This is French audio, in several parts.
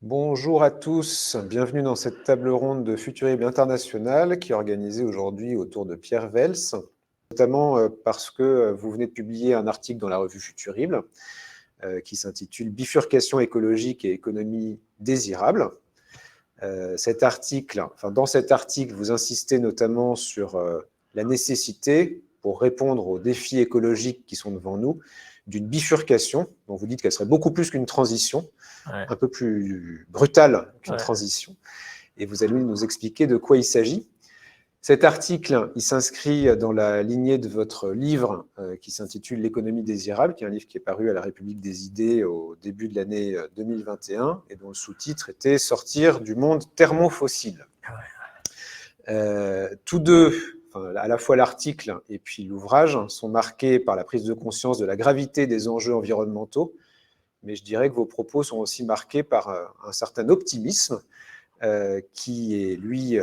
Bonjour à tous, bienvenue dans cette table ronde de Futurible International qui est organisée aujourd'hui autour de Pierre Vels, notamment parce que vous venez de publier un article dans la revue Futurible qui s'intitule Bifurcation écologique et économie désirable. Dans cet article, vous insistez notamment sur la nécessité, pour répondre aux défis écologiques qui sont devant nous, d'une bifurcation, dont vous dites qu'elle serait beaucoup plus qu'une transition, un peu plus brutale qu'une transition. Et vous allez nous expliquer de quoi il s'agit. Cet article, il s'inscrit dans la lignée de votre livre qui s'intitule L'économie désirable, qui est un livre qui est paru à la République des idées au début de l'année 2021 et dont le sous-titre était « Sortir du monde thermofossile ». Tous deux, à la fois l'article et puis l'ouvrage, sont marqués par la prise de conscience de la gravité des enjeux environnementaux, mais je dirais que vos propos sont aussi marqués par un certain optimisme qui est, lui,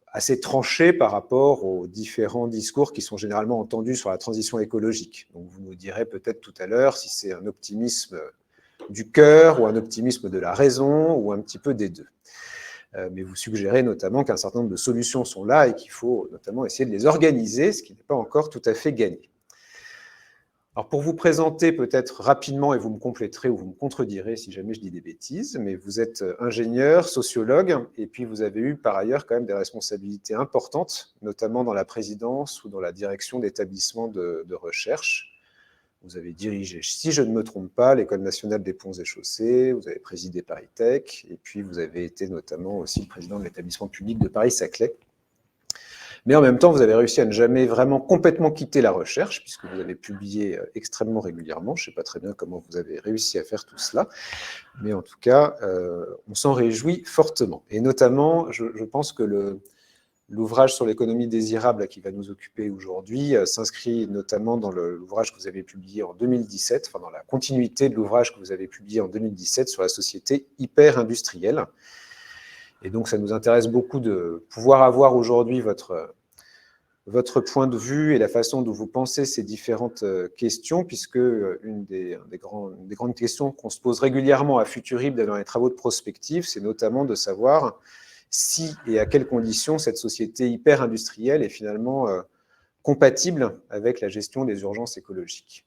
assez tranché par rapport aux différents discours qui sont généralement entendus sur la transition écologique. Donc vous nous direz peut-être tout à l'heure si c'est un optimisme du cœur ou un optimisme de la raison ou un petit peu des deux. Mais vous suggérez notamment qu'un certain nombre de solutions sont là et qu'il faut notamment essayer de les organiser, ce qui n'est pas encore tout à fait gagné. Alors pour vous présenter peut-être rapidement, et vous me compléterez ou vous me contredirez si jamais je dis des bêtises, mais vous êtes ingénieur, sociologue, et puis vous avez eu par ailleurs quand même des responsabilités importantes, notamment dans la présidence ou dans la direction d'établissements de recherche. Vous avez dirigé, si je ne me trompe pas, l'École nationale des ponts et chaussées, vous avez présidé Paris Tech, et puis vous avez été notamment aussi le président de l'établissement public de Paris-Saclay. Mais en même temps, vous avez réussi à ne jamais vraiment complètement quitter la recherche, puisque vous avez publié extrêmement régulièrement. Je ne sais pas très bien comment vous avez réussi à faire tout cela, mais en tout cas, on s'en réjouit fortement. Et notamment, je pense que l'ouvrage sur l'économie désirable qui va nous occuper aujourd'hui s'inscrit notamment dans l'ouvrage que vous avez publié en 2017, enfin dans la continuité de l'ouvrage que vous avez publié en 2017 sur la société hyper-industrielle. Et donc, ça nous intéresse beaucoup de pouvoir avoir aujourd'hui votre point de vue et la façon dont vous pensez ces différentes questions, puisque une des grandes questions qu'on se pose régulièrement à Futurible dans les travaux de prospective, c'est notamment de savoir si et à quelles conditions cette société hyper-industrielle est finalement compatible avec la gestion des urgences écologiques.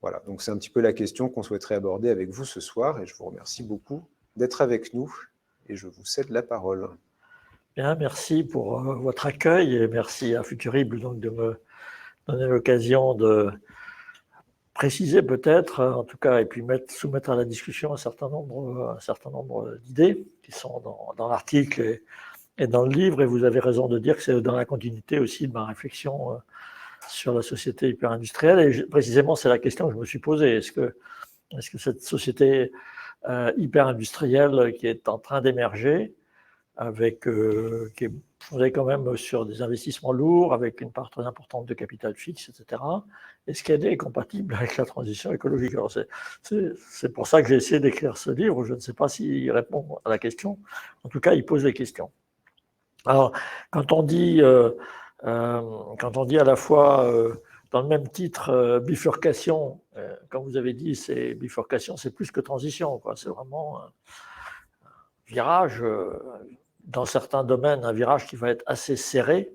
Voilà, donc c'est un petit peu la question qu'on souhaiterait aborder avec vous ce soir, et je vous remercie beaucoup d'être avec nous, et je vous cède la parole. Bien, merci pour votre accueil, et merci à Futurible donc, de me donner l'occasion de préciser peut-être, en tout cas, et puis soumettre à la discussion un certain nombre d'idées qui sont dans l'article et dans le livre, et vous avez raison de dire que c'est dans la continuité aussi de ma réflexion sur la société hyper-industrielle, et précisément c'est la question que je me suis posée. Est-ce que cette société hyper-industrielle qui est en train d'émerger, qui est fondée quand même sur des investissements lourds, avec une part très importante de capital fixe, etc., est-ce qu'elle est compatible avec la transition écologique? Alors c'est pour ça que j'ai essayé d'écrire ce livre. Je ne sais pas s'il répond à la question. En tout cas, il pose des questions. Alors, quand on dit à la fois dans le même titre bifurcation, comme vous avez dit, c'est bifurcation, c'est plus que transition, quoi. C'est vraiment un virage, dans certains domaines, un virage qui va être assez serré,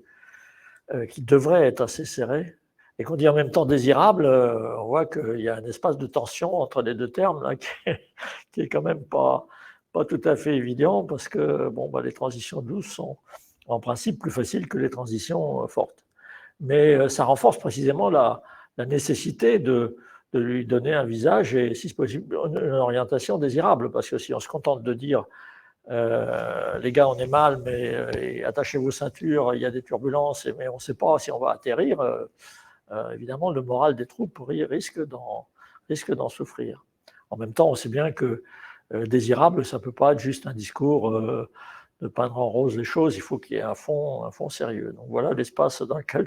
qui devrait être assez serré, et qu'on dit en même temps désirable. On voit qu'il y a un espace de tension entre les deux termes là, qui est quand même pas tout à fait évident, parce que les transitions douces sont en principe plus faciles que les transitions fortes. Mais ça renforce précisément la nécessité de lui donner un visage et, si c'est possible, une orientation désirable. Parce que si on se contente de dire les gars, on est mal, mais attachez vos ceintures, il y a des turbulences, mais on ne sait pas si on va atterrir, évidemment, le moral des troupes risque d'en souffrir. En même temps, on sait bien que désirable, ça ne peut pas être juste un discours de peindre en rose les choses, il faut qu'il y ait un fond sérieux. Donc voilà l'espace dans lequel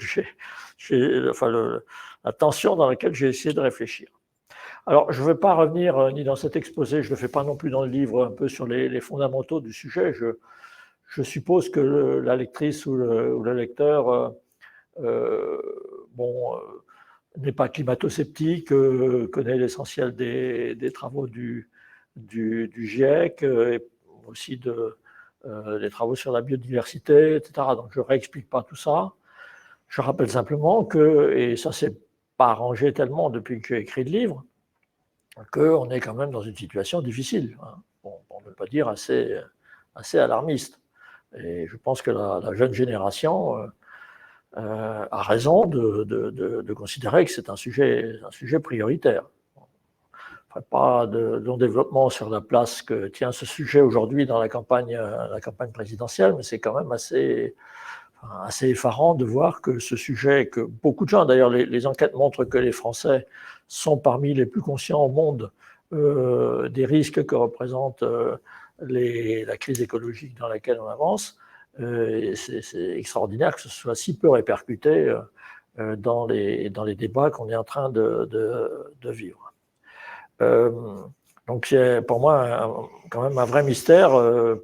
la tension dans laquelle j'ai essayé de réfléchir. Alors, je ne vais pas revenir ni dans cet exposé, je ne le fais pas non plus dans le livre, un peu sur les fondamentaux du sujet. Je suppose que la lectrice ou le lecteur n'est pas climato-sceptique, connaît l'essentiel des travaux du du GIEC, et aussi des travaux sur la biodiversité, etc. Donc je ne réexplique pas tout ça. Je rappelle simplement que, et ça s'est pas arrangé tellement depuis que j'ai écrit le livre, qu'on est quand même dans une situation difficile, hein, pour ne pas dire assez alarmiste. Et je pense que la jeune génération a raison de considérer que c'est un sujet prioritaire. Je ne ferai pas de long développement sur la place que tient ce sujet aujourd'hui dans la campagne présidentielle, mais c'est quand même assez effarant de voir que ce sujet, que beaucoup de gens, d'ailleurs les enquêtes montrent que les Français sont parmi les plus conscients au monde des risques que représente la crise écologique dans laquelle on avance. C'est extraordinaire que ce soit si peu répercuté dans les débats qu'on est en train de vivre. Donc c'est pour moi quand même un vrai mystère.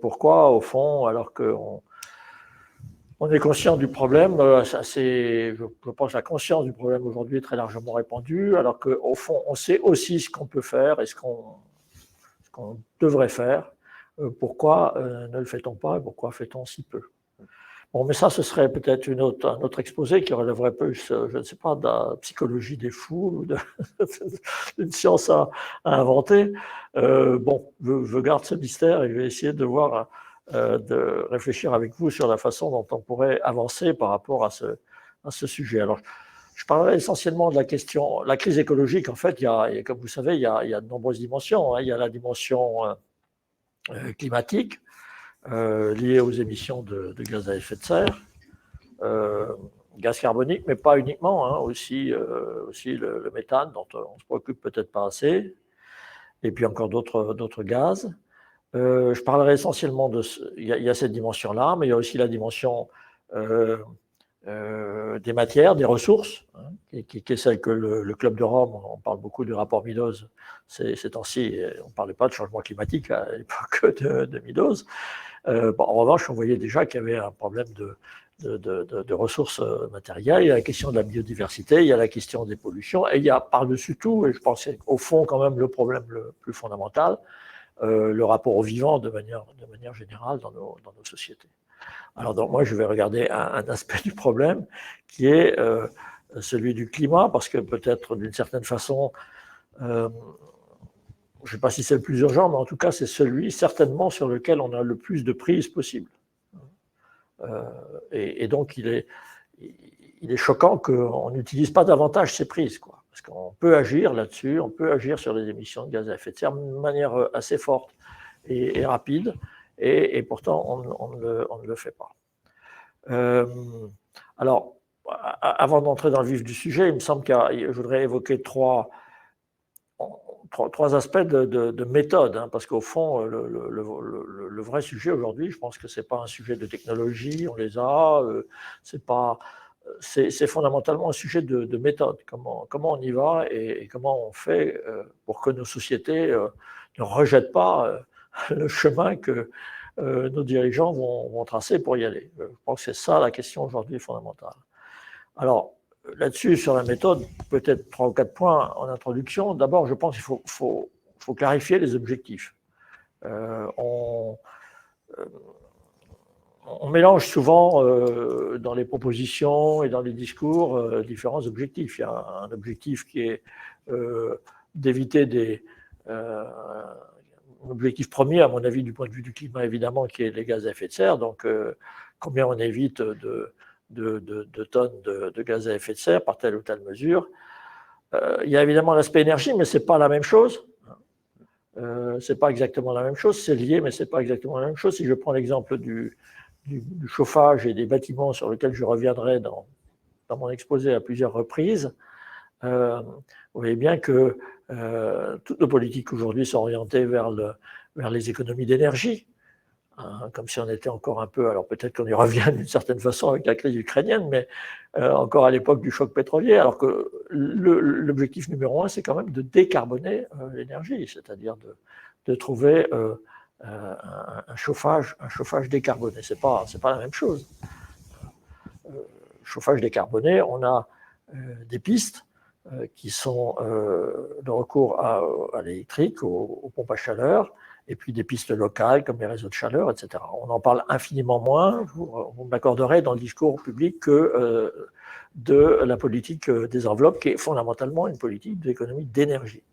Pourquoi, au fond, alors qu'on est conscient du problème, je pense que la conscience du problème aujourd'hui est très largement répandue, alors qu'au fond, on sait aussi ce qu'on peut faire et ce qu'on devrait faire. Pourquoi ne le fait-on pas et pourquoi fait-on si peu? Bon, mais ça, ce serait peut-être un autre exposé qui relèverait plus, je ne sais pas, de la psychologie des fous, d'une science à inventer. Bon, je garde ce mystère et je vais essayer de voir, de réfléchir avec vous sur la façon dont on pourrait avancer par rapport à ce sujet. Alors, je parlerai essentiellement de la crise écologique. En fait, comme vous savez, il y a de nombreuses dimensions, hein. Il y a la dimension climatique, liées aux émissions de gaz à effet de serre, gaz carbonique, mais pas uniquement, hein, aussi le méthane, dont on ne se préoccupe peut-être pas assez, et puis encore d'autres gaz. Je parlerai essentiellement il y a cette dimension-là, mais il y a aussi la dimension des matières, des ressources, hein, qui est celle que le Club de Rome, on parle beaucoup du rapport Meadows ces temps-ci, on ne parlait pas de changement climatique à l'époque de Meadows. En revanche, on voyait déjà qu'il y avait un problème de ressources matérielles, il y a la question de la biodiversité, il y a la question des pollutions, et il y a par-dessus tout, et je pense au fond quand même le problème le plus fondamental, le rapport au vivant de manière générale dans nos sociétés. Alors donc moi je vais regarder un aspect du problème qui est celui du climat, parce que peut-être d'une certaine façon, je ne sais pas si c'est le plus urgent, mais en tout cas, c'est celui certainement sur lequel on a le plus de prise possible. Et donc, il est choquant qu'on n'utilise pas davantage ces prises, quoi. Parce qu'on peut agir là-dessus, on peut agir sur les émissions de gaz à effet de serre de manière assez forte et rapide, et pourtant, on ne le fait pas. Alors, avant d'entrer dans le vif du sujet, il me semble que je voudrais évoquer trois aspects de méthode, hein, parce qu'au fond, le vrai sujet aujourd'hui, je pense que ce n'est pas un sujet de technologie, on les a, c'est fondamentalement un sujet de méthode, comment on y va et comment on fait pour que nos sociétés ne rejettent pas le chemin que nos dirigeants vont tracer pour y aller. Je pense que c'est ça la question aujourd'hui fondamentale. Alors, là-dessus, sur la méthode, peut-être 3 ou 4 points en introduction. D'abord, je pense qu'il faut clarifier les objectifs. On mélange souvent dans les propositions et dans les discours différents objectifs. Il y a un objectif qui est d'éviter un objectif premier, à mon avis, du point de vue du climat, évidemment, qui est les gaz à effet de serre. Donc, combien on évite de tonnes de gaz à effet de serre par telle ou telle mesure. Il y a évidemment l'aspect énergie, mais ce n'est pas la même chose. Ce n'est pas exactement la même chose. C'est lié, mais ce n'est pas exactement la même chose. Si je prends l'exemple du chauffage et des bâtiments sur lesquels je reviendrai dans mon exposé à plusieurs reprises, vous voyez bien que toutes nos politiques aujourd'hui sont orientées vers les économies d'énergie. Comme si on était encore un peu, alors peut-être qu'on y revient d'une certaine façon avec la crise ukrainienne, mais encore à l'époque du choc pétrolier, alors que l'objectif numéro 1, c'est quand même de décarboner l'énergie, c'est-à-dire de trouver un chauffage décarboné. C'est pas la même chose. Chauffage décarboné, on a des pistes qui sont le recours à l'électrique, aux pompes à chaleur, et puis des pistes locales comme les réseaux de chaleur, etc. On en parle infiniment moins, vous m'accorderez, dans le discours public que de la politique des enveloppes, qui est fondamentalement une politique d'économie d'énergie.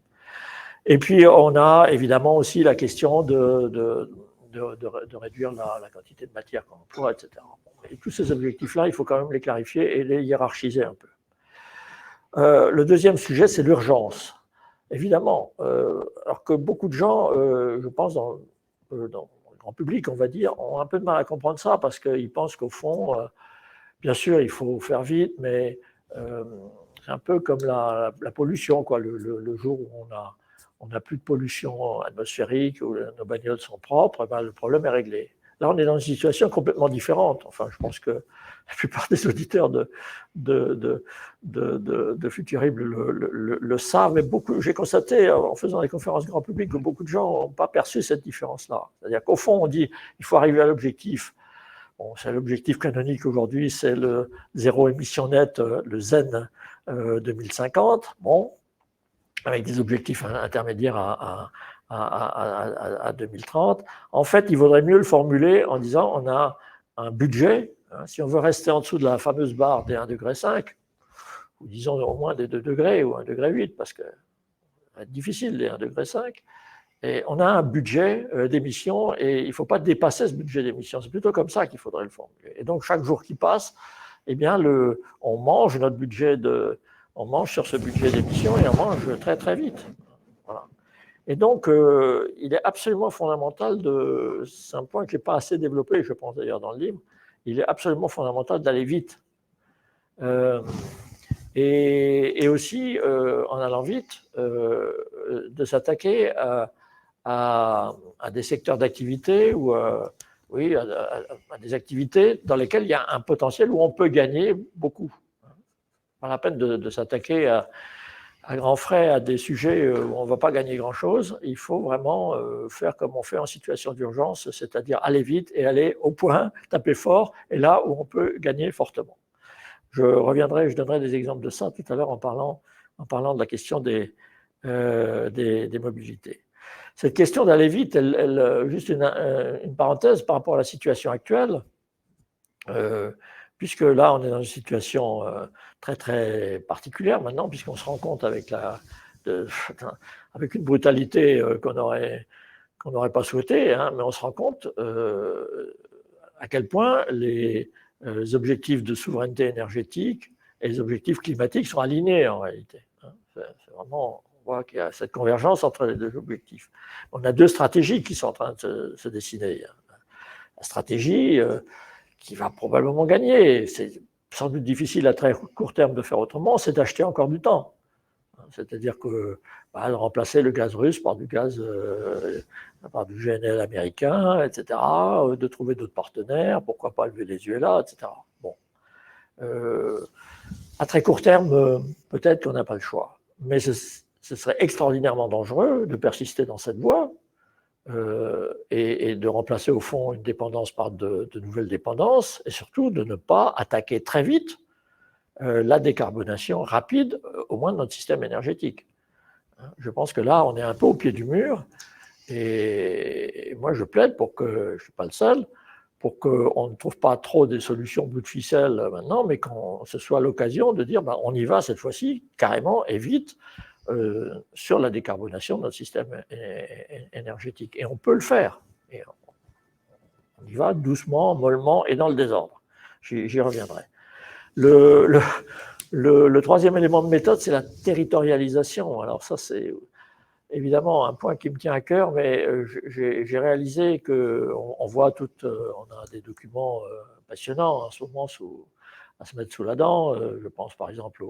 Et puis, on a évidemment aussi la question de réduire la quantité de matière qu'on emploie, etc. Et tous ces objectifs-là, il faut quand même les clarifier et les hiérarchiser un peu. Le deuxième sujet, c'est l'urgence. Évidemment, alors que beaucoup de gens, je pense, dans le grand public, on va dire, ont un peu de mal à comprendre ça, parce qu'ils pensent qu'au fond, bien sûr, il faut faire vite, mais c'est un peu comme la pollution, quoi. Le jour où on n'a plus de pollution atmosphérique, où nos bagnoles sont propres, ben, le problème est réglé. Là, on est dans une situation complètement différente. Enfin, je pense que la plupart des auditeurs de Futurible le savent, mais j'ai constaté, en faisant des conférences grand public, que beaucoup de gens n'ont pas perçu cette différence-là. C'est-à-dire qu'au fond, on dit il faut arriver à l'objectif. Bon, c'est l'objectif canonique aujourd'hui, c'est le zéro émission nette, le ZEN 2050. Bon, avec des objectifs intermédiaires à 2030. En fait, il vaudrait mieux le formuler en disant on a un budget, hein, si on veut rester en dessous de la fameuse barre des 1,5 degré, ou disons au moins des 2 degrés ou 1,8 degré, parce que ça va être difficile les 1,5 degré, et on a un budget d'émissions et il ne faut pas dépasser ce budget d'émissions. C'est plutôt comme ça qu'il faudrait le formuler. Et donc, chaque jour qui passe, eh bien, on mange notre budget on mange sur ce budget d'émissions et on mange très très vite. Voilà. Et donc, il est absolument fondamental c'est un point qui n'est pas assez développé, je pense d'ailleurs dans le livre, il est absolument fondamental d'aller vite. Et aussi, en allant vite, de s'attaquer à des secteurs d'activité ou à des activités dans lesquelles il y a un potentiel où on peut gagner beaucoup. Pas la peine de s'attaquer à grands frais à des sujets où on ne va pas gagner grand-chose. Il faut vraiment faire comme on fait en situation d'urgence, c'est-à-dire aller vite et aller au point, taper fort, et là où on peut gagner fortement. Je donnerai des exemples de ça tout à l'heure en parlant de la question des mobilités. Cette question d'aller vite, juste une parenthèse par rapport à la situation actuelle, puisque là, on est dans une situation très, très particulière maintenant, puisqu'on se rend compte avec une brutalité qu'on n'aurait pas souhaité, hein, mais on se rend compte à quel point les objectifs de souveraineté énergétique et les objectifs climatiques sont alignés en réalité. Hein. C'est vraiment, on voit qu'il y a cette convergence entre les deux objectifs. On a deux stratégies qui sont en train de se dessiner. La stratégie qui va probablement gagner, c'est sans doute difficile à très court terme de faire autrement, c'est d'acheter encore du temps. C'est-à-dire que de remplacer le gaz russe par du GNL américain, etc., de trouver d'autres partenaires, pourquoi pas le Venezuela, etc. Bon. À très court terme, peut-être qu'on n'a pas le choix. Mais ce serait extraordinairement dangereux de persister dans cette voie et de remplacer au fond une dépendance par de nouvelles dépendances, et surtout de ne pas attaquer très vite la décarbonation rapide, au moins de notre système énergétique. Je pense que là, on est un peu au pied du mur, et moi je plaide pour que, je ne suis pas le seul, pour qu'on ne trouve pas trop des solutions bout de ficelle maintenant, mais qu'on ce soit l'occasion de dire on y va cette fois-ci, carrément et vite, sur la décarbonation de notre système énergétique. Et on peut le faire. Et on y va doucement, mollement et dans le désordre. J'y reviendrai. Le troisième élément de méthode, c'est la territorialisation. Alors ça, c'est évidemment un point qui me tient à cœur, mais j'ai réalisé qu'on voit on a des documents passionnants en ce moment à se mettre sous la dent. Je pense par exemple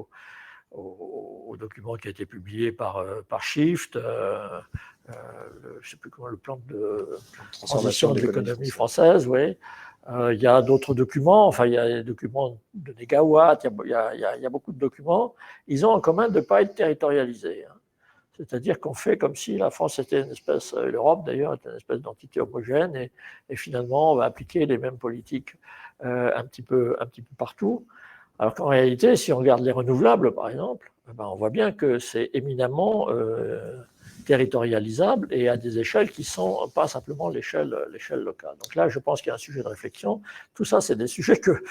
au document qui a été publié par Shift, je ne sais plus comment, le plan de transition de l'économie française, oui. Il y a d'autres documents, enfin il y a des documents de négawatts, il y a beaucoup de documents. Ils ont en commun de ne pas être territorialisés. Hein. C'est-à-dire qu'on fait comme si la France était une espèce, l'Europe d'ailleurs était une espèce d'entité homogène, et finalement on va appliquer les mêmes politiques un petit peu partout. Alors qu'en réalité, si on regarde les renouvelables, par exemple, on voit bien que c'est éminemment territorialisable et à des échelles qui ne sont pas simplement l'échelle locale. Donc là, je pense qu'il y a un sujet de réflexion. Tout ça, c'est des sujets que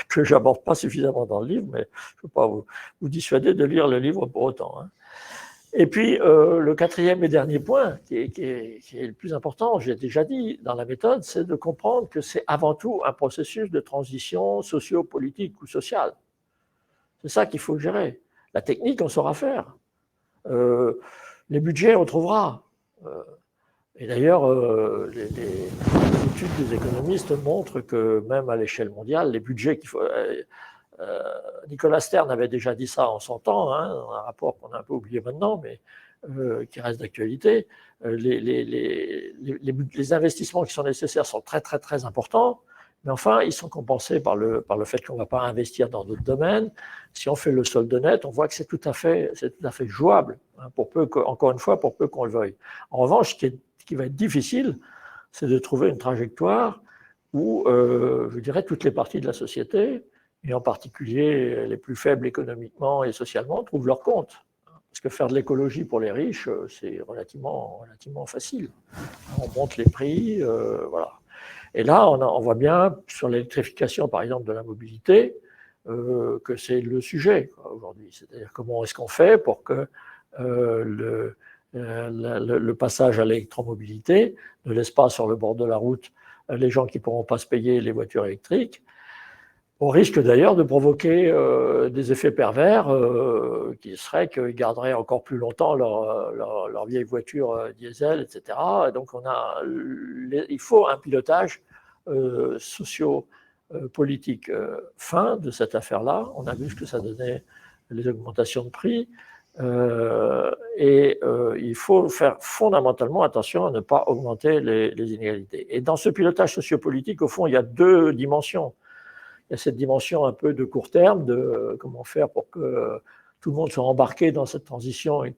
je n'aborde pas suffisamment dans le livre, mais je ne veux pas vous dissuader de lire le livre pour autant. Hein. Et puis, le quatrième et dernier point, qui est le plus important, j'ai déjà dit dans la méthode, c'est de comprendre que c'est avant tout un processus de transition socio-politique ou sociale. C'est ça qu'il faut gérer. La technique, on saura faire. Les budgets, on trouvera. Et d'ailleurs, les études des économistes montrent que même à l'échelle mondiale, les budgets qu'il faut... Nicolas Stern avait déjà dit ça en son temps, hein, dans un rapport qu'on a un peu oublié maintenant, mais qui reste d'actualité. Les investissements qui sont nécessaires sont très, très, très importants, mais enfin, ils sont compensés par le fait qu'on ne va pas investir dans d'autres domaines. Si on fait le solde net, on voit que c'est tout à fait jouable, hein, encore une fois, pour peu qu'on le veuille. En revanche, ce qui va être difficile, c'est de trouver une trajectoire où, je dirais, toutes les parties de la société, et en particulier les plus faibles économiquement et socialement, trouvent leur compte. Parce que faire de l'écologie pour les riches, c'est relativement facile. On monte les prix, voilà. Et là, on voit bien sur l'électrification, par exemple, de la mobilité, que c'est le sujet aujourd'hui. C'est-à-dire comment est-ce qu'on fait pour que le passage à l'électromobilité ne laisse pas sur le bord de la route les gens qui ne pourront pas se payer les voitures électriques, au risque d'ailleurs de provoquer des effets pervers qui seraient qu'ils garderaient encore plus longtemps leur vieille voiture diesel, etc. Et donc il faut un pilotage socio-politique fin de cette affaire-là. On a vu ce que ça donnait, les augmentations de prix. Il faut faire fondamentalement attention à ne pas augmenter les inégalités. Et dans ce pilotage sociopolitique, au fond, il y a deux dimensions. Il y a cette dimension un peu de court terme, de comment faire pour que tout le monde soit embarqué dans cette transition et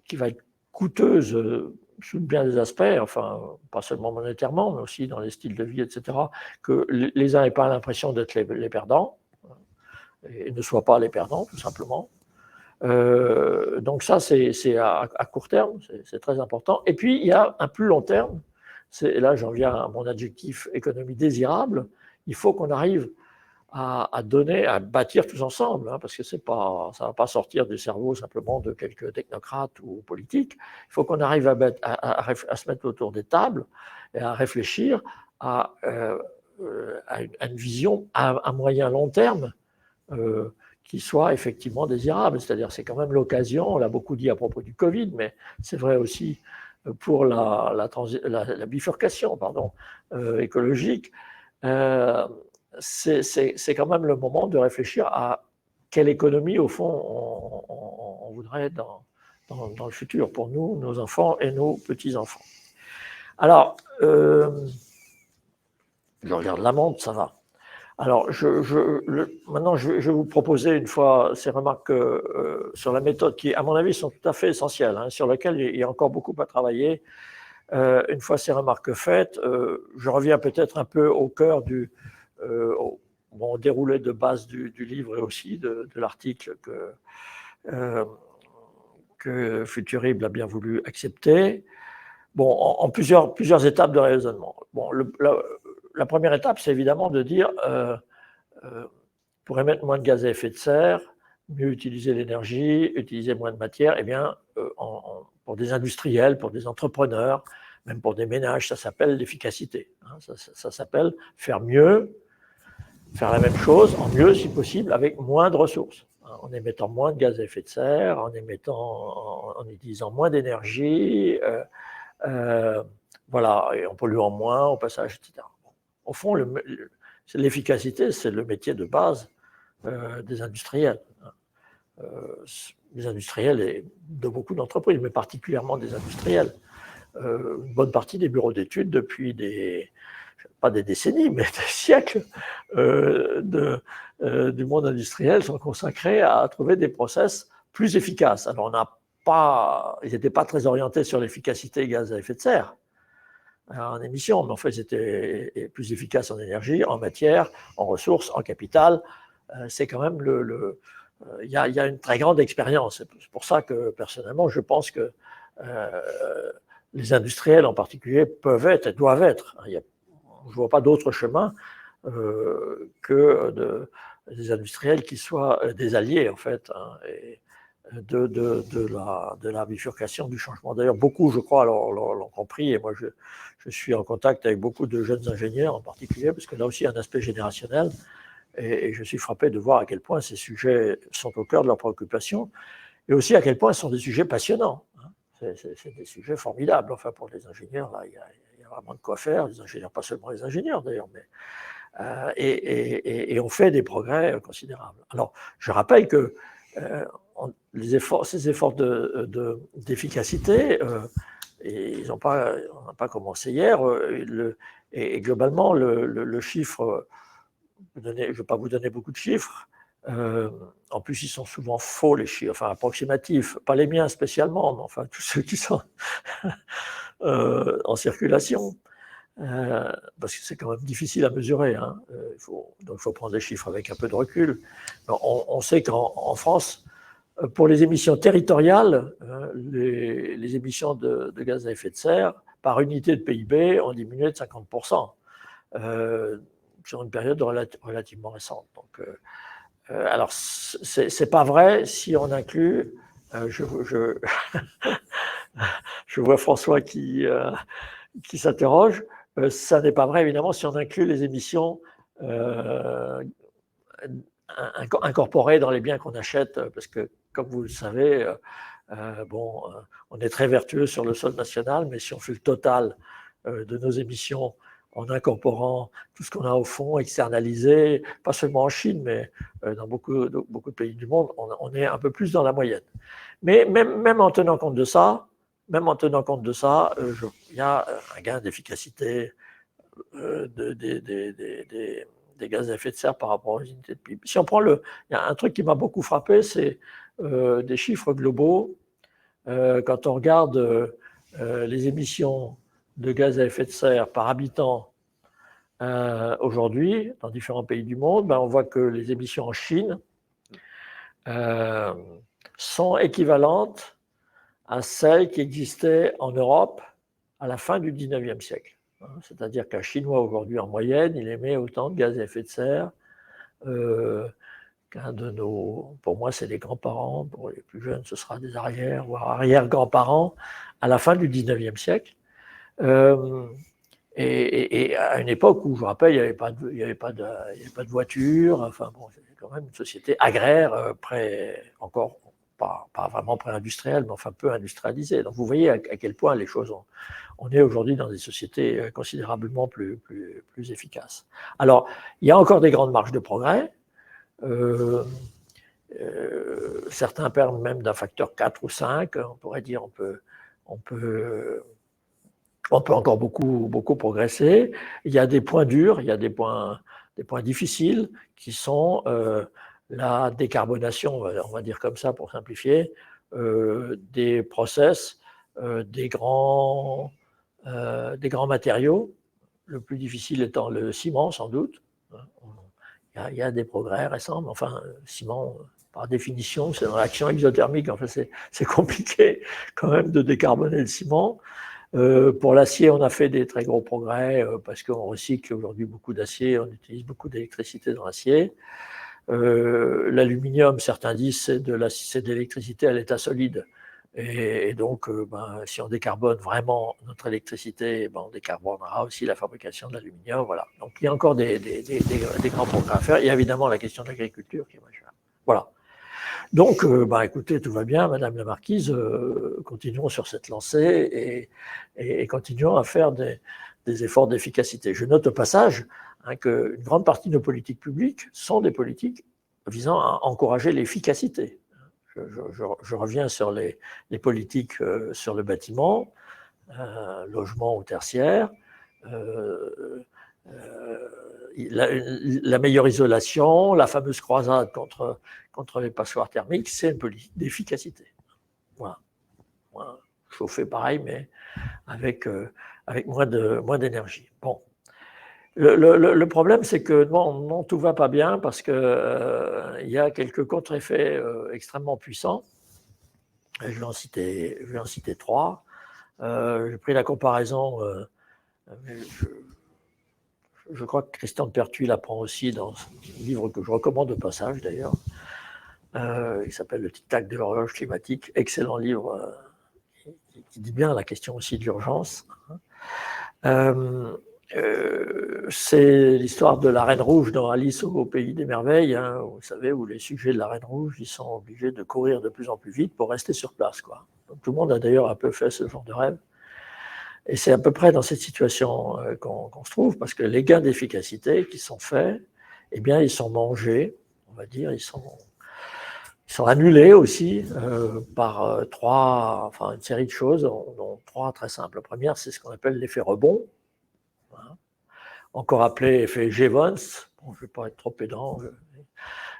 qui va être coûteuse sous bien des aspects, enfin, pas seulement monétairement, mais aussi dans les styles de vie, etc., que les uns n'aient pas l'impression d'être les perdants, et ne soient pas les perdants, tout simplement. Donc ça, c'est à court terme, c'est très important. Et puis, il y a un plus long terme, et là j'en viens à mon adjectif économie désirable. Il faut qu'on arrive à bâtir tous ensemble, hein, parce que ça ne va pas sortir du cerveau simplement de quelques technocrates ou politiques. Il faut qu'on arrive à se mettre autour des tables et à réfléchir à une vision à moyen long terme qui soit effectivement désirable. C'est-à-dire, c'est quand même l'occasion, on l'a beaucoup dit à propos du Covid, mais c'est vrai aussi pour la bifurcation écologique. C'est quand même le moment de réfléchir à quelle économie, au fond, on voudrait dans le futur, pour nous, nos enfants et nos petits-enfants. Alors, je regarde la montre, ça va. Alors, maintenant, je vais vous proposer une fois ces remarques sur la méthode qui, à mon avis, sont tout à fait essentielles, hein, sur lesquelles il y a encore beaucoup à travailler. Une fois ces remarques faites, je reviens peut-être un peu au cœur au déroulé de base du livre et aussi de l'article que Futurible a bien voulu accepter. Bon, en plusieurs étapes de raisonnement. Bon, la première étape, c'est évidemment de dire, pour émettre moins de gaz à effet de serre, mieux utiliser l'énergie, utiliser moins de matière, eh bien, pour des industriels, pour des entrepreneurs, même pour des ménages, ça s'appelle l'efficacité. Hein, ça s'appelle faire mieux, faire la même chose, en mieux si possible, avec moins de ressources. Hein, en émettant moins de gaz à effet de serre, en utilisant moins d'énergie, voilà, et en polluant moins au passage, etc. Au fond, l'efficacité, c'est le métier de base des industriels. Des industriels et de beaucoup d'entreprises, mais particulièrement des industriels. Une bonne partie des bureaux d'études depuis pas des décennies, mais des siècles du monde industriel sont consacrés à trouver des process plus efficaces. Alors, ils n'étaient pas très orientés sur l'efficacité gaz à effet de serre en émissions, mais en fait, ils étaient plus efficaces en énergie, en matière, en ressources, en capital. C'est quand même il y a une très grande expérience. C'est pour ça que, personnellement, je pense que les industriels en particulier peuvent être et doivent être. Je ne vois pas d'autre chemin que des industriels qui soient des alliés, en fait, et de la bifurcation du changement. D'ailleurs, beaucoup, je crois, l'ont compris, et moi, je suis en contact avec beaucoup de jeunes ingénieurs en particulier, parce que là aussi, il y a un aspect générationnel, et je suis frappé de voir à quel point ces sujets sont au cœur de leurs préoccupations, et aussi à quel point ce sont des sujets passionnants. C'est des sujets formidables. Enfin, pour les ingénieurs, là, il y a vraiment de quoi faire. Les ingénieurs, pas seulement les ingénieurs d'ailleurs, mais et on fait des progrès considérables. Alors, je rappelle que ces efforts d'efficacité, et on n'a pas commencé hier, et globalement, le chiffre, je ne vais pas vous donner beaucoup de chiffres, en plus, ils sont souvent faux, les chiffres, enfin approximatifs, pas les miens spécialement, mais enfin tous ceux qui sont en circulation, parce que c'est quand même difficile à mesurer. Hein. Donc il faut prendre les chiffres avec un peu de recul. On sait qu'en France, pour les émissions territoriales, les émissions de gaz à effet de serre par unité de PIB ont diminué de 50% sur une période relativement récente. Donc, alors, c'est pas vrai si on inclut, je vois François qui s'interroge, ça n'est pas vrai évidemment si on inclut les émissions incorporées dans les biens qu'on achète, parce que comme vous le savez, on est très vertueux sur le sol national, mais si on fait le total de nos émissions en incorporant tout ce qu'on a au fond, externalisé, pas seulement en Chine, mais dans beaucoup de pays du monde, on est un peu plus dans la moyenne. Mais même en tenant compte de ça, il y a un gain d'efficacité des gaz à effet de serre par rapport aux unités de PIB. Si on prend il y a un truc qui m'a beaucoup frappé, c'est des chiffres globaux. Quand on regarde les émissions de gaz à effet de serre par habitant aujourd'hui, dans différents pays du monde, on voit que les émissions en Chine sont équivalentes à celles qui existaient en Europe à la fin du 19e siècle. C'est-à-dire qu'un Chinois aujourd'hui, en moyenne, il émet autant de gaz à effet de serre qu'un de pour moi, c'est les grands-parents, pour les plus jeunes, ce sera des arrières, voire arrière-grands-parents, à la fin du 19e siècle. Et à une époque où, je vous rappelle, il n'y avait pas de voiture, enfin bon, c'était quand même une société agraire, encore pas vraiment pré-industrielle, mais enfin peu industrialisée. Donc vous voyez à quel point les choses on est aujourd'hui dans des sociétés considérablement plus efficaces. Alors, il y a encore des grandes marges de progrès. Certains parlent même d'un facteur 4 ou 5. On pourrait dire on peut encore beaucoup progresser. Il y a des points durs, il y a des points difficiles qui sont la décarbonation, on va dire comme ça pour simplifier, des process, des grands matériaux, le plus difficile étant le ciment sans doute. Il y a des progrès récents, mais enfin, le ciment, par définition, c'est une réaction exothermique. Enfin, c'est compliqué quand même de décarboner le ciment. Pour l'acier, on a fait des très gros progrès parce qu'on recycle aujourd'hui beaucoup d'acier, on utilise beaucoup d'électricité dans l'acier. L'aluminium, certains disent, c'est de l'électricité à l'état solide. Et donc, si on décarbone vraiment notre électricité, on décarbonera aussi la fabrication de l'aluminium. Voilà. Donc, il y a encore des grands progrès à faire. Il y a évidemment la question de l'agriculture qui est majeure. Voilà. Donc, écoutez, tout va bien, Madame la Marquise, continuons sur cette lancée et continuons à faire des efforts d'efficacité. Je note au passage qu'une grande partie de nos politiques publiques sont des politiques visant à encourager l'efficacité. Je reviens sur les politiques sur le bâtiment, logement ou tertiaire, la meilleure isolation, la fameuse croisade contre les passoires thermiques, c'est une politique d'efficacité. Voilà. Chauffer pareil, mais avec moins d'énergie. Bon. Le problème, c'est que non, tout ne va pas bien parce qu'il y a quelques contre-effets extrêmement puissants. Je vais en citer 3. J'ai pris la comparaison, je crois que Christian de Pertuis l'apprend aussi dans un livre que je recommande au passage d'ailleurs. Il s'appelle Le tic-tac de l'horloge climatique. Excellent livre qui dit bien la question aussi d'urgence. C'est l'histoire de la Reine Rouge dans Alice au Pays des Merveilles, hein, vous savez, où les sujets de la Reine Rouge, ils sont obligés de courir de plus en plus vite pour rester sur place, quoi. Donc, tout le monde a d'ailleurs un peu fait ce genre de rêve. Et c'est à peu près dans cette situation qu'on se trouve, parce que les gains d'efficacité qui sont faits, eh bien, ils sont mangés, on va dire, ils sont annulés aussi par une série de choses, dont 3 très simples. La première, c'est ce qu'on appelle l'effet rebond, encore appelé effet Jevons. Bon, je ne vais pas être trop pédant,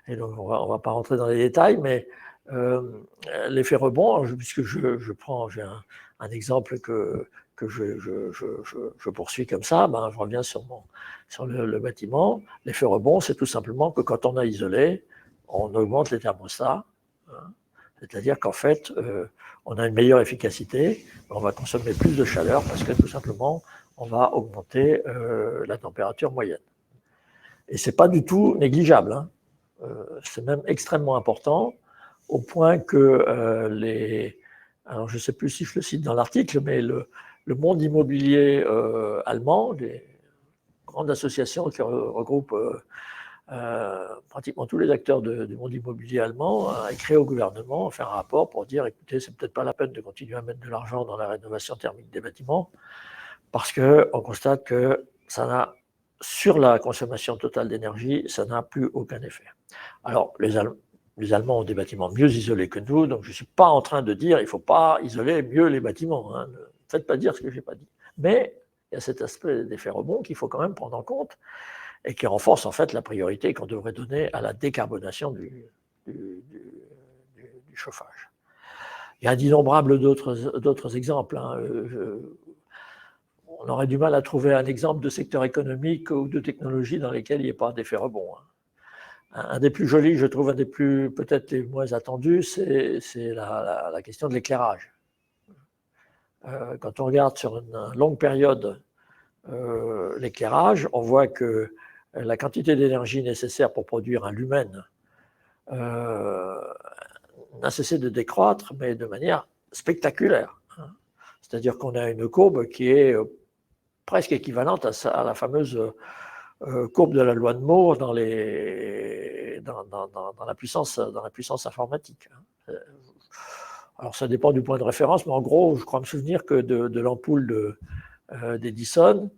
et donc on ne va pas rentrer dans les détails, mais l'effet rebond, puisque j'ai un exemple que je poursuis comme ça, ben, je reviens sur le bâtiment. L'effet rebond, c'est tout simplement que quand on a isolé, on augmente les thermostats, hein, c'est-à-dire qu'en fait, on a une meilleure efficacité, on va consommer plus de chaleur parce que tout simplement, on va augmenter la température moyenne. Et ce n'est pas du tout négligeable, hein. C'est même extrêmement important, au point que alors je ne sais plus si je le cite dans l'article, mais le monde immobilier allemand, des grandes associations qui regroupent pratiquement tous les acteurs du monde immobilier allemand, a écrit au gouvernement, fait un rapport pour dire, écoutez, c'est peut-être pas la peine de continuer à mettre de l'argent dans la rénovation thermique des bâtiments, parce qu'on constate que sur la consommation totale d'énergie, ça n'a plus aucun effet. Alors, les Allemands ont des bâtiments mieux isolés que nous, donc je ne suis pas en train de dire qu'il ne faut pas isoler mieux les bâtiments, hein. Ne faites pas dire ce que je n'ai pas dit. Mais il y a cet aspect d'effet rebond qu'il faut quand même prendre en compte et qui renforce en fait la priorité qu'on devrait donner à la décarbonation du chauffage. Il y a d'innombrables d'autres exemples, hein. On aurait du mal à trouver un exemple de secteur économique ou de technologie dans lesquels il n'y ait pas d'effet rebond, hein. Un des plus jolis, je trouve, un des plus peut-être les moins attendus, c'est la question de l'éclairage. Quand on regarde sur une longue période l'éclairage, on voit que la quantité d'énergie nécessaire pour produire un lumen n'a cessé de décroître, mais de manière spectaculaire, hein. C'est-à-dire qu'on a une courbe qui est presque équivalente à la fameuse courbe de la loi de Moore dans la puissance informatique. Alors ça dépend du point de référence, mais en gros, je crois me souvenir que de l'ampoule d'Edison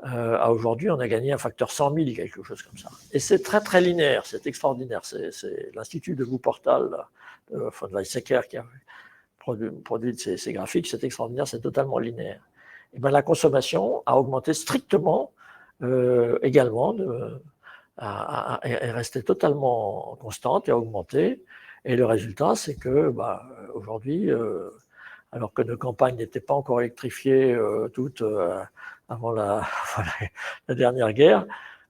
à aujourd'hui, on a gagné un facteur 100 000, quelque chose comme ça. Et c'est très très linéaire, c'est extraordinaire. C'est l'Institut de Wuppertal, von Weizsäcker, qui a produit ces graphiques, c'est extraordinaire, c'est totalement linéaire. Et bien, la consommation a augmenté strictement également, est restée totalement constante et a augmenté. Et le résultat, c'est que aujourd'hui, alors que nos campagnes n'étaient pas encore électrifiées toutes avant la dernière guerre,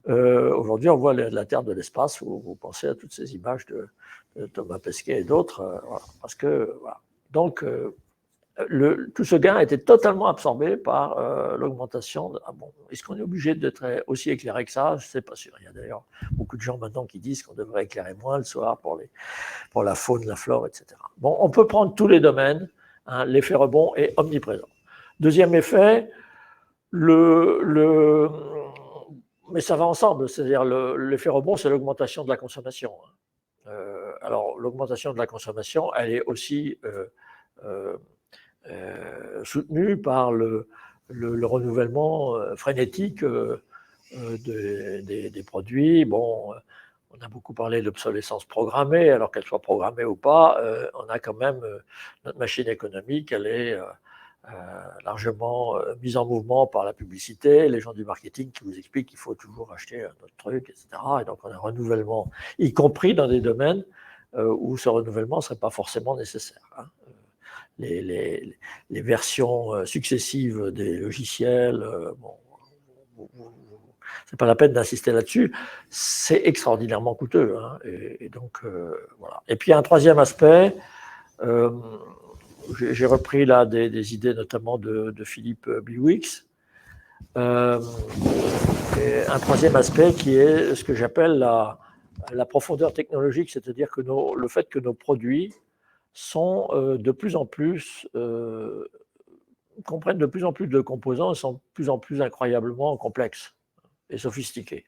aujourd'hui, on voit la Terre de l'espace, où vous pensez à toutes ces images de Thomas Pesquet et d'autres, voilà, parce que, voilà. Donc, tout ce gain a été totalement absorbé par l'augmentation. Est-ce qu'on est obligé d'être aussi éclairé que ça? Je ne sais pas sûr. Il y a d'ailleurs beaucoup de gens maintenant qui disent qu'on devrait éclairer moins le soir pour la faune, la flore, etc. Bon, on peut prendre tous les domaines, hein, l'effet rebond est omniprésent. Deuxième effet, mais ça va ensemble, c'est-à-dire l'effet rebond, c'est l'augmentation de la consommation. Alors, l'augmentation de la consommation, elle est aussi soutenue par le renouvellement frénétique des produits. Bon, on a beaucoup parlé d'obsolescence programmée, alors qu'elle soit programmée ou pas, on a quand même notre machine économique, elle est largement mise en mouvement par la publicité, les gens du marketing qui vous expliquent qu'il faut toujours acheter un autre truc, etc. Et donc on a un renouvellement, y compris dans des domaines où ce renouvellement ne serait pas forcément nécessaire, hein. Les versions successives des logiciels, c'est pas la peine d'insister là-dessus. C'est extraordinairement coûteux. Hein, et donc, voilà. Et puis, il y a un troisième aspect. J'ai repris là des idées notamment de Philippe Biwix. Un troisième aspect qui est ce que j'appelle la profondeur technologique, c'est-à-dire que le fait que nos produits sont de plus en plus, comprennent de plus en plus de composants et sont de plus en plus incroyablement complexes et sophistiqués.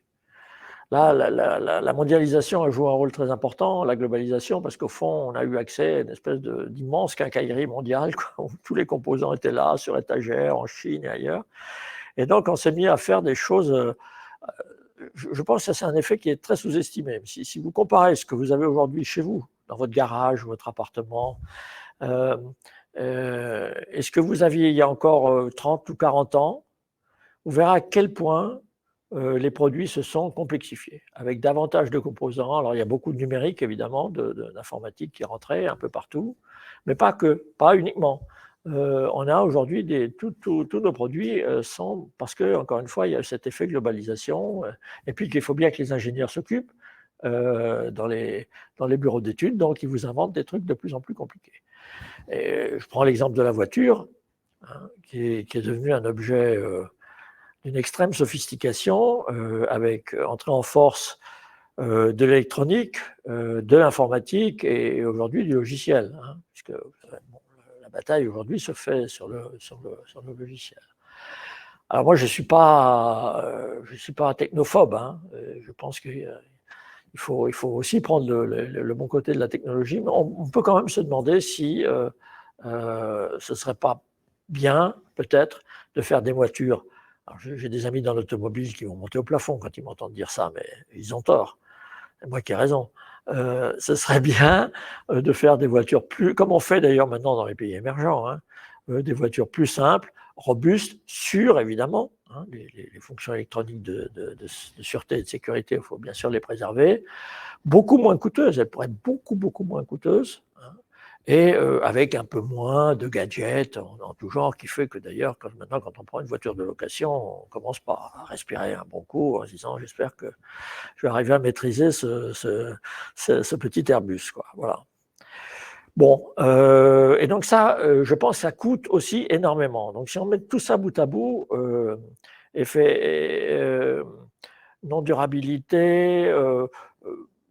Là, la mondialisation a joué un rôle très important, la globalisation, parce qu'au fond, on a eu accès à une espèce d'immense quincaillerie mondiale, quoi, où tous les composants étaient là, sur étagère, en Chine et ailleurs. Et donc, on s'est mis à faire des choses. Je pense que c'est un effet qui est très sous-estimé. Si vous comparez ce que vous avez aujourd'hui chez vous, dans votre garage ou votre appartement, et ce que vous aviez il y a encore 30 ou 40 ans, vous verrez à quel point les produits se sont complexifiés, avec davantage de composants. Alors, il y a beaucoup de numérique, évidemment, d'informatique qui est rentré un peu partout, mais pas uniquement. On a aujourd'hui tous nos produits sont, parce que, encore une fois, il y a cet effet globalisation, et puis qu'il faut bien que les ingénieurs s'occupent dans les bureaux d'études, donc ils vous inventent des trucs de plus en plus compliqués. Et je prends l'exemple de la voiture, hein, qui est devenu un objet d'une extrême sophistication, avec entrée en force de l'électronique, de l'informatique et aujourd'hui du logiciel, hein, puisque bon, la bataille aujourd'hui se fait sur le logiciel. Alors moi, je ne suis pas technophobe, hein, je pense qu'il faut aussi prendre le bon côté de la technologie, mais on peut quand même se demander si ce ne serait pas bien, peut-être, de faire des voitures. J'ai des amis dans l'automobile qui vont monter au plafond quand ils m'entendent dire ça, mais ils ont tort. C'est moi qui ai raison. Ce serait bien de faire des voitures plus, comme on fait d'ailleurs maintenant dans les pays émergents, hein, des voitures plus simples, robustes, sûres évidemment. Hein, les fonctions électroniques de sûreté et de sécurité, il faut bien sûr les préserver. Beaucoup moins coûteuses, elles pourraient être beaucoup moins coûteuses. Hein, et avec un peu moins de gadgets en tout genre, qui fait que d'ailleurs, maintenant, quand on prend une voiture de location, on commence par à respirer un bon coup en se disant « j'espère que je vais arriver à maîtriser ce petit Airbus ». Quoi. Voilà. Bon, et donc ça, je pense que ça coûte aussi énormément. Donc si on met tout ça bout à bout, effet non-durabilité,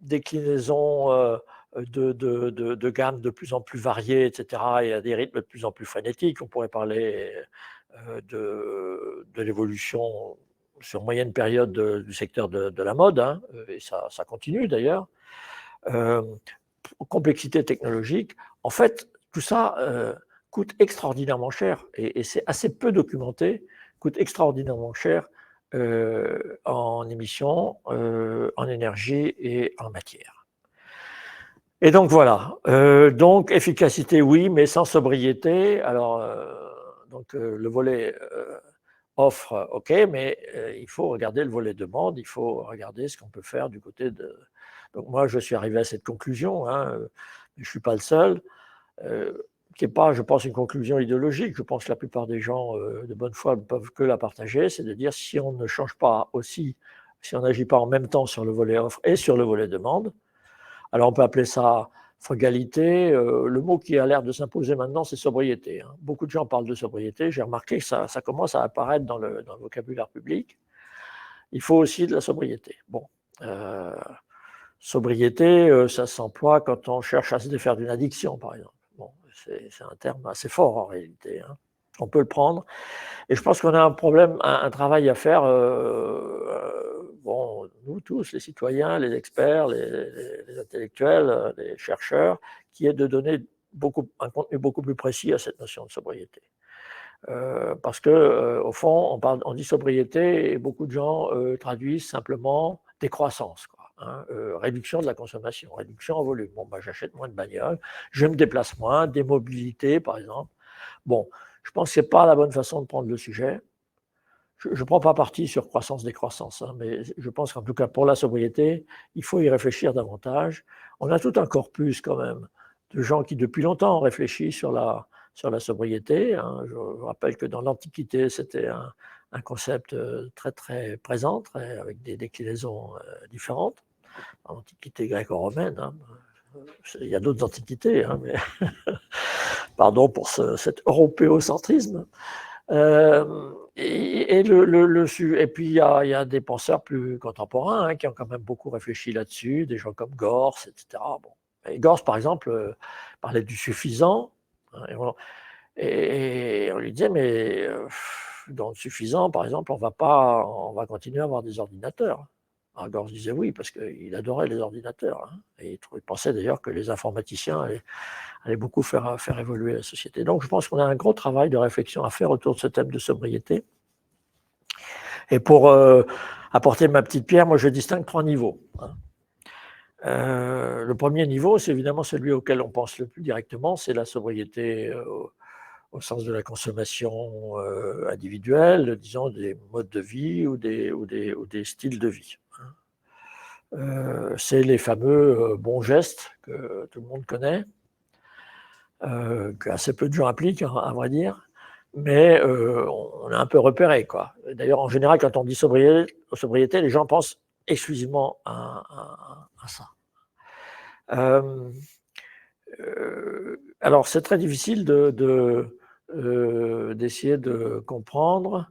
déclinaison de gammes de plus en plus variées, etc., et à des rythmes de plus en plus frénétiques. On pourrait parler de l'évolution sur moyenne période du secteur de la mode, hein, et ça continue d'ailleurs. Complexité technologique. En fait, tout ça coûte extraordinairement cher, et c'est assez peu documenté, coûte extraordinairement cher en émissions, en énergie et en matière. Et donc voilà, donc efficacité oui, mais sans sobriété. Alors, donc le volet offre, ok, mais il faut regarder le volet demande, il faut regarder ce qu'on peut faire du côté de... Donc moi, je suis arrivé à cette conclusion, hein, je ne suis pas le seul, qui n'est pas, je pense, une conclusion idéologique. Je pense que la plupart des gens de bonne foi ne peuvent que la partager, c'est de dire si on ne change pas aussi, si on n'agit pas en même temps sur le volet offre et sur le volet demande, alors on peut appeler ça frugalité. Le mot qui a l'air de s'imposer maintenant, c'est sobriété. Hein. Beaucoup de gens parlent de sobriété. J'ai remarqué que ça commence à apparaître dans le vocabulaire public. Il faut aussi de la sobriété. Bon, sobriété, ça s'emploie quand on cherche à se défaire d'une addiction, par exemple. Bon, c'est un terme assez fort en réalité. Hein. On peut le prendre. Et je pense qu'on a un problème, un travail à faire, bon, nous tous, les citoyens, les experts, les intellectuels, les chercheurs, qui est de donner un contenu beaucoup plus précis à cette notion de sobriété. Parce que, au fond, on dit sobriété et beaucoup de gens traduisent simplement décroissance, quoi, hein, réduction de la consommation, réduction en volume. Bon, bah, j'achète moins de bagnoles, je me déplace moins, des mobilités, par exemple. Bon, je pense que ce n'est pas la bonne façon de prendre le sujet. Je ne prends pas parti sur croissance-décroissance, hein, mais je pense qu'en tout cas, pour la sobriété, il faut y réfléchir davantage. On a tout un corpus quand même de gens qui, depuis longtemps, ont réfléchi sur la sobriété. Hein. Je rappelle que dans l'Antiquité, c'était un concept très très présent, avec des déclinaisons différentes. L'Antiquité gréco-romaine, hein. Il y a d'autres antiquités, hein, mais pardon pour cet européocentrisme. Et puis il y a des penseurs plus contemporains, hein, qui ont quand même beaucoup réfléchi là-dessus, des gens comme Gors, etc. Bon. Et Gors, par exemple, parlait du suffisant, hein, et on lui disait, mais dans le suffisant, par exemple, on va continuer à avoir des ordinateurs. Alors Gors disait oui, parce qu'il adorait les ordinateurs, hein, et il pensait d'ailleurs que les informaticiens allaient beaucoup faire évoluer la société. Donc je pense qu'on a un gros travail de réflexion à faire autour de ce thème de sobriété. Et pour apporter ma petite pierre, moi je distingue 3 niveaux, hein. Le premier niveau, c'est évidemment celui auquel on pense le plus directement, c'est la sobriété au sens de la consommation individuelle, disons des modes de vie ou des styles de vie. C'est les fameux bons gestes que tout le monde connaît, que assez peu de gens appliquent, à vrai dire, mais on a un peu repéré, quoi. D'ailleurs, en général, quand on dit sobriété, les gens pensent exclusivement à ça. Alors, c'est très difficile d'essayer de comprendre.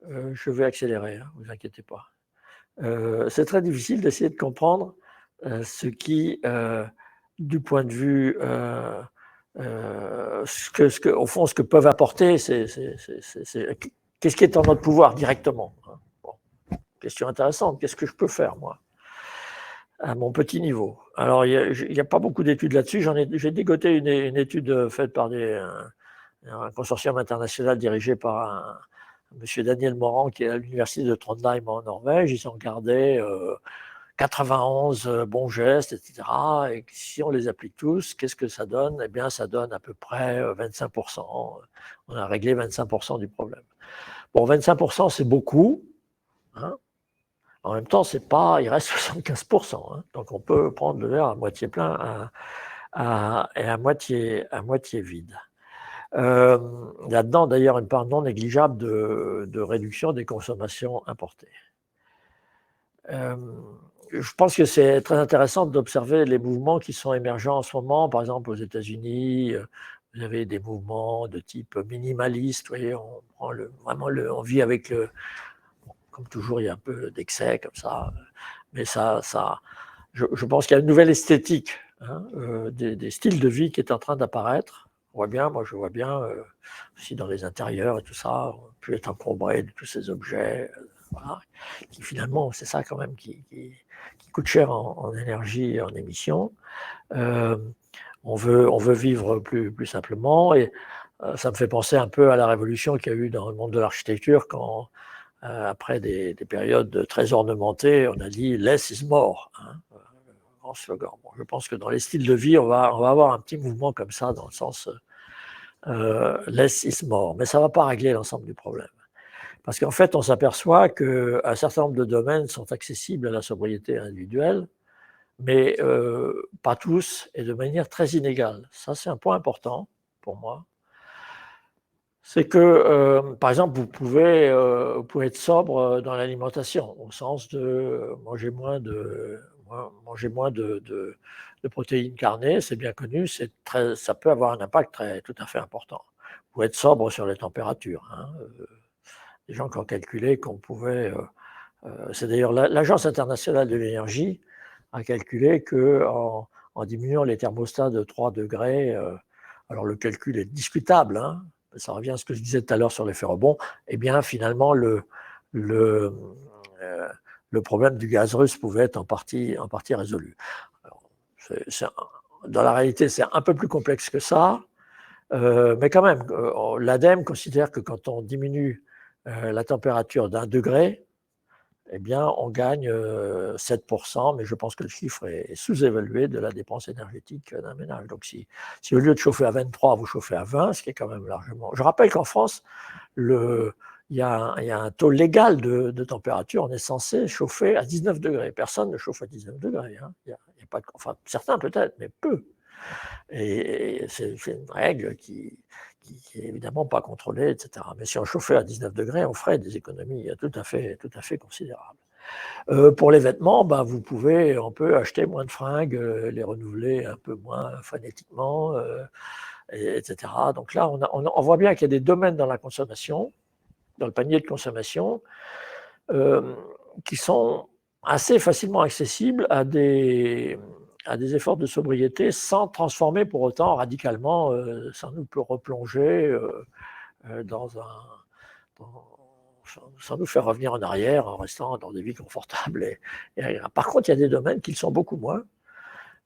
Je vais accélérer, hein, vous inquiétez pas. C'est très difficile d'essayer de comprendre ce qui, du point de vue, au fond, ce que peuvent apporter, qu'est-ce qui est en notre pouvoir directement, hein. Bon. Question intéressante, qu'est-ce que je peux faire, moi, à mon petit niveau? Alors, il n'y a pas beaucoup d'études là-dessus. J'ai dégoté une étude faite par un consortium international dirigé par M. Daniel Morand, qui est à l'université de Trondheim en Norvège. Ils ont regardé 91 bons gestes, etc. Et si on les applique tous, qu'est-ce que ça donne? Eh bien, ça donne à peu près 25%. On a réglé 25% du problème. Bon, 25%, c'est beaucoup, hein. En même temps, c'est pas, il reste 75%, hein. Donc, on peut prendre le verre à moitié plein et à moitié vide. Là-dedans, d'ailleurs, une part non négligeable de réduction des consommations importées. Je pense que c'est très intéressant d'observer les mouvements qui sont émergents en ce moment. Par exemple, aux États-Unis, vous avez des mouvements de type minimaliste. Vous voyez, on vit avec le. Bon, comme toujours, il y a un peu d'excès comme ça. Mais je pense qu'il y a une nouvelle esthétique, hein, des styles de vie qui est en train d'apparaître. Je vois bien aussi dans les intérieurs et tout ça, on peut être encombré de tous ces objets, voilà, qui finalement, c'est ça quand même qui coûte cher en énergie et en émissions. On veut vivre plus simplement, et ça me fait penser un peu à la révolution qu'il y a eu dans le monde de l'architecture quand, après des périodes très ornementées, on a dit « less is more », hein, grand slogan. Bon, je pense que dans les styles de vie, on va avoir un petit mouvement comme ça, dans le sens less is more, mais ça ne va pas régler l'ensemble du problème. Parce qu'en fait, on s'aperçoit qu'un certain nombre de domaines sont accessibles à la sobriété individuelle, mais pas tous et de manière très inégale. Ça, c'est un point important pour moi. C'est que, par exemple, vous pouvez être sobre dans l'alimentation, au sens de manger moins de protéines carnées, c'est bien connu, ça peut avoir un impact tout à fait important. Vous pouvez être sobre sur les températures, hein. Les gens qui ont calculé qu'on pouvait. C'est d'ailleurs l'Agence internationale de l'énergie a calculé qu'en diminuant les thermostats de 3 degrés, alors le calcul est discutable, hein, ça revient à ce que je disais tout à l'heure sur l'effet rebond, eh bien finalement le problème du gaz russe pouvait être en partie résolu. Alors, dans la réalité, c'est un peu plus complexe que ça, mais quand même, l'ADEME considère que quand on diminue la température d'1 degré, eh bien, on gagne 7%, mais je pense que le chiffre est sous-évalué de la dépense énergétique d'un ménage. Donc, si au lieu de chauffer à 23, vous chauffez à 20, ce qui est quand même largement. Je rappelle qu'en France, il y a un taux légal de température. On est censé chauffer à 19 degrés. Personne ne chauffe à 19 degrés, hein. Il y a pas enfin, certains peut-être, mais peu. Et c'est une règle qui qui est évidemment pas contrôlé, etc. Mais si on chauffait à 19 degrés, on ferait des économies tout à fait considérables. Pour les vêtements, on peut acheter moins de fringues, les renouveler un peu moins frénétiquement, etc. Donc là, on voit bien qu'il y a des domaines dans la consommation, dans le panier de consommation, qui sont assez facilement accessibles à des efforts de sobriété sans transformer pour autant radicalement, sans nous replonger sans nous faire revenir en arrière en restant dans des vies confortables. Par contre, il y a des domaines qui le sont beaucoup moins,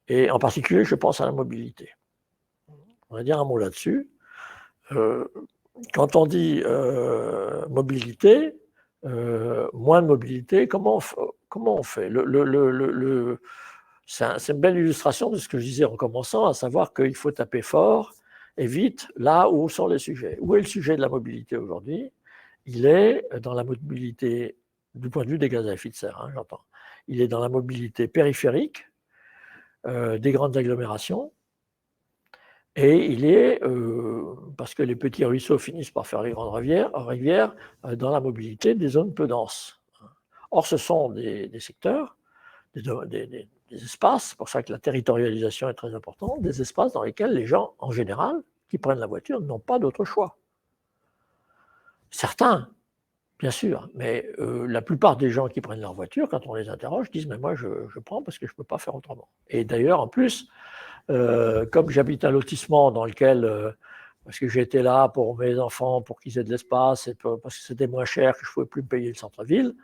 et en particulier, je pense à la mobilité. On va dire un mot là-dessus. Quand on dit mobilité, moins de mobilité, comment on fait c'est une belle illustration de ce que je disais en commençant, à savoir qu'il faut taper fort et vite là où sont les sujets. Où est le sujet de la mobilité aujourd'hui? Il est dans la mobilité, du point de vue des gaz à effet de serre, j'entends. Il est dans la mobilité périphérique des grandes agglomérations, et il est, parce que les petits ruisseaux finissent par faire les grandes rivières, dans la mobilité des zones peu denses. Or, ce sont des secteurs, des espaces, c'est pour ça que la territorialisation est très importante, des espaces dans lesquels les gens, en général, qui prennent la voiture, n'ont pas d'autre choix. Certains, bien sûr, mais la plupart des gens qui prennent leur voiture, quand on les interroge, disent « mais moi, je prends parce que je ne peux pas faire autrement ». Et d'ailleurs, en plus, comme j'habite un lotissement dans lequel, parce que j'étais là pour mes enfants, pour qu'ils aient de l'espace, et parce que c'était moins cher, que je ne pouvais plus me payer le centre-ville,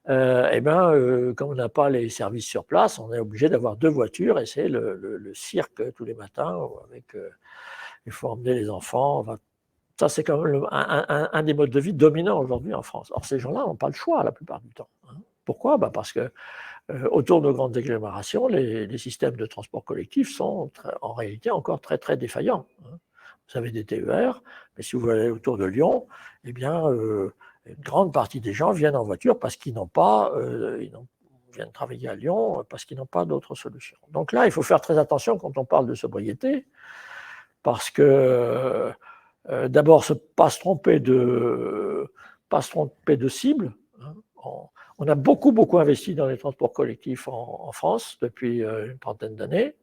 comme on n'a pas les services sur place, on est obligé d'avoir 2 voitures, et c'est le cirque tous les matins, il faut emmener les enfants. Ça, c'est quand même un des modes de vie dominants aujourd'hui en France. Or, ces gens-là n'ont pas le choix la plupart du temps. Pourquoi? Parce que autour de grandes agglomérations, les systèmes de transport collectif sont en réalité encore très, très défaillants. Vous avez des TER, mais si vous allez autour de Lyon, eh bien, une grande partie des gens viennent en voiture parce qu'ils n'ont pas, viennent travailler à Lyon parce qu'ils n'ont pas d'autre solution. Donc là, il faut faire très attention quand on parle de sobriété, parce que d'abord, pas se tromper de cible. On a beaucoup investi dans les transports collectifs en France depuis une trentaine d'années.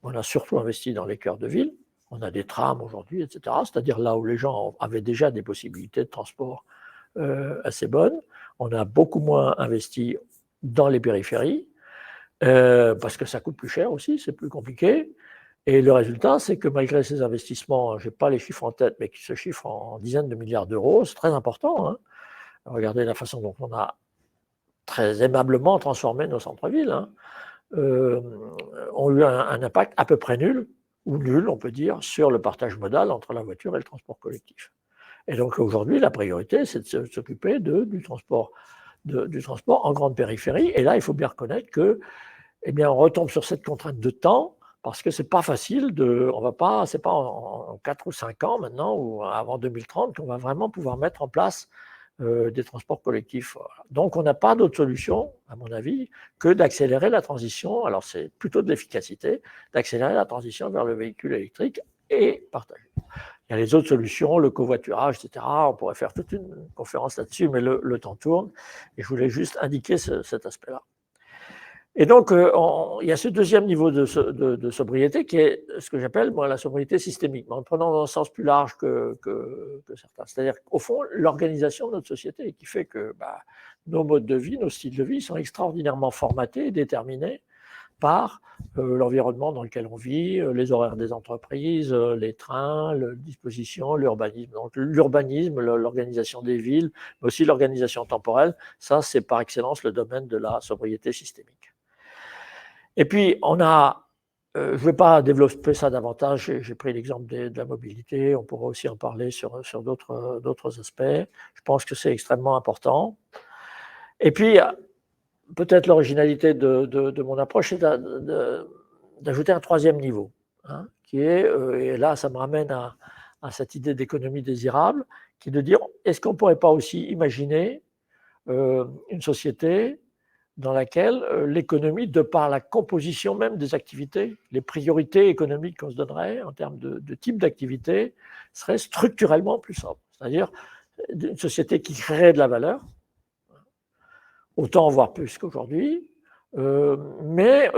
On a surtout investi dans les cœurs de ville. On a des trams aujourd'hui, etc. C'est-à-dire là où les gens avaient déjà des possibilités de transport assez bonnes. On a beaucoup moins investi dans les périphéries, parce que ça coûte plus cher aussi, c'est plus compliqué. Et le résultat, c'est que malgré ces investissements, je n'ai pas les chiffres en tête, mais qui se chiffrent en dizaines de milliards d'euros, c'est très important. Regardez la façon dont on a très aimablement transformé nos centres-villes, ont eu un impact à peu près nul, ou nul, on peut dire, sur le partage modal entre la voiture et le transport collectif. Et donc aujourd'hui, la priorité, c'est de s'occuper du transport en grande périphérie. Et là, il faut bien reconnaître que, on retombe sur cette contrainte de temps, parce que c'est pas facile c'est pas en 4 ou 5 ans maintenant, ou avant 2030, qu'on va vraiment pouvoir mettre en place des transports collectifs. Donc, on n'a pas d'autre solution, à mon avis, que d'accélérer la transition. Alors, c'est plutôt de l'efficacité, d'accélérer la transition vers le véhicule électrique et partagé. Il y a les autres solutions, le covoiturage, etc. On pourrait faire toute une conférence là-dessus, mais le temps tourne. Et je voulais juste indiquer cet aspect-là. Et donc, il y a ce deuxième niveau de sobriété qui est ce que j'appelle, moi, la sobriété systémique, mais en prenant dans un sens plus large que certains. C'est-à-dire qu'au fond, l'organisation de notre société qui fait que nos modes de vie, nos styles de vie sont extraordinairement formatés et déterminés par l'environnement dans lequel on vit, les horaires des entreprises, les trains, les dispositions, l'urbanisme. Donc l'urbanisme, l'organisation des villes, mais aussi l'organisation temporelle, ça c'est par excellence le domaine de la sobriété systémique. Et puis, je ne vais pas développer ça davantage, j'ai pris l'exemple de la mobilité, on pourra aussi en parler sur d'autres aspects. Je pense que c'est extrêmement important. Et puis, peut-être l'originalité de mon approche, c'est d'ajouter un troisième niveau, qui est, et là, ça me ramène à cette idée d'économie désirable, qui est de dire, est-ce qu'on ne pourrait pas aussi imaginer une société dans laquelle l'économie, de par la composition même des activités, les priorités économiques qu'on se donnerait en termes de type d'activité, serait structurellement plus sobre. C'est-à-dire une société qui créerait de la valeur, autant voire plus qu'aujourd'hui, mais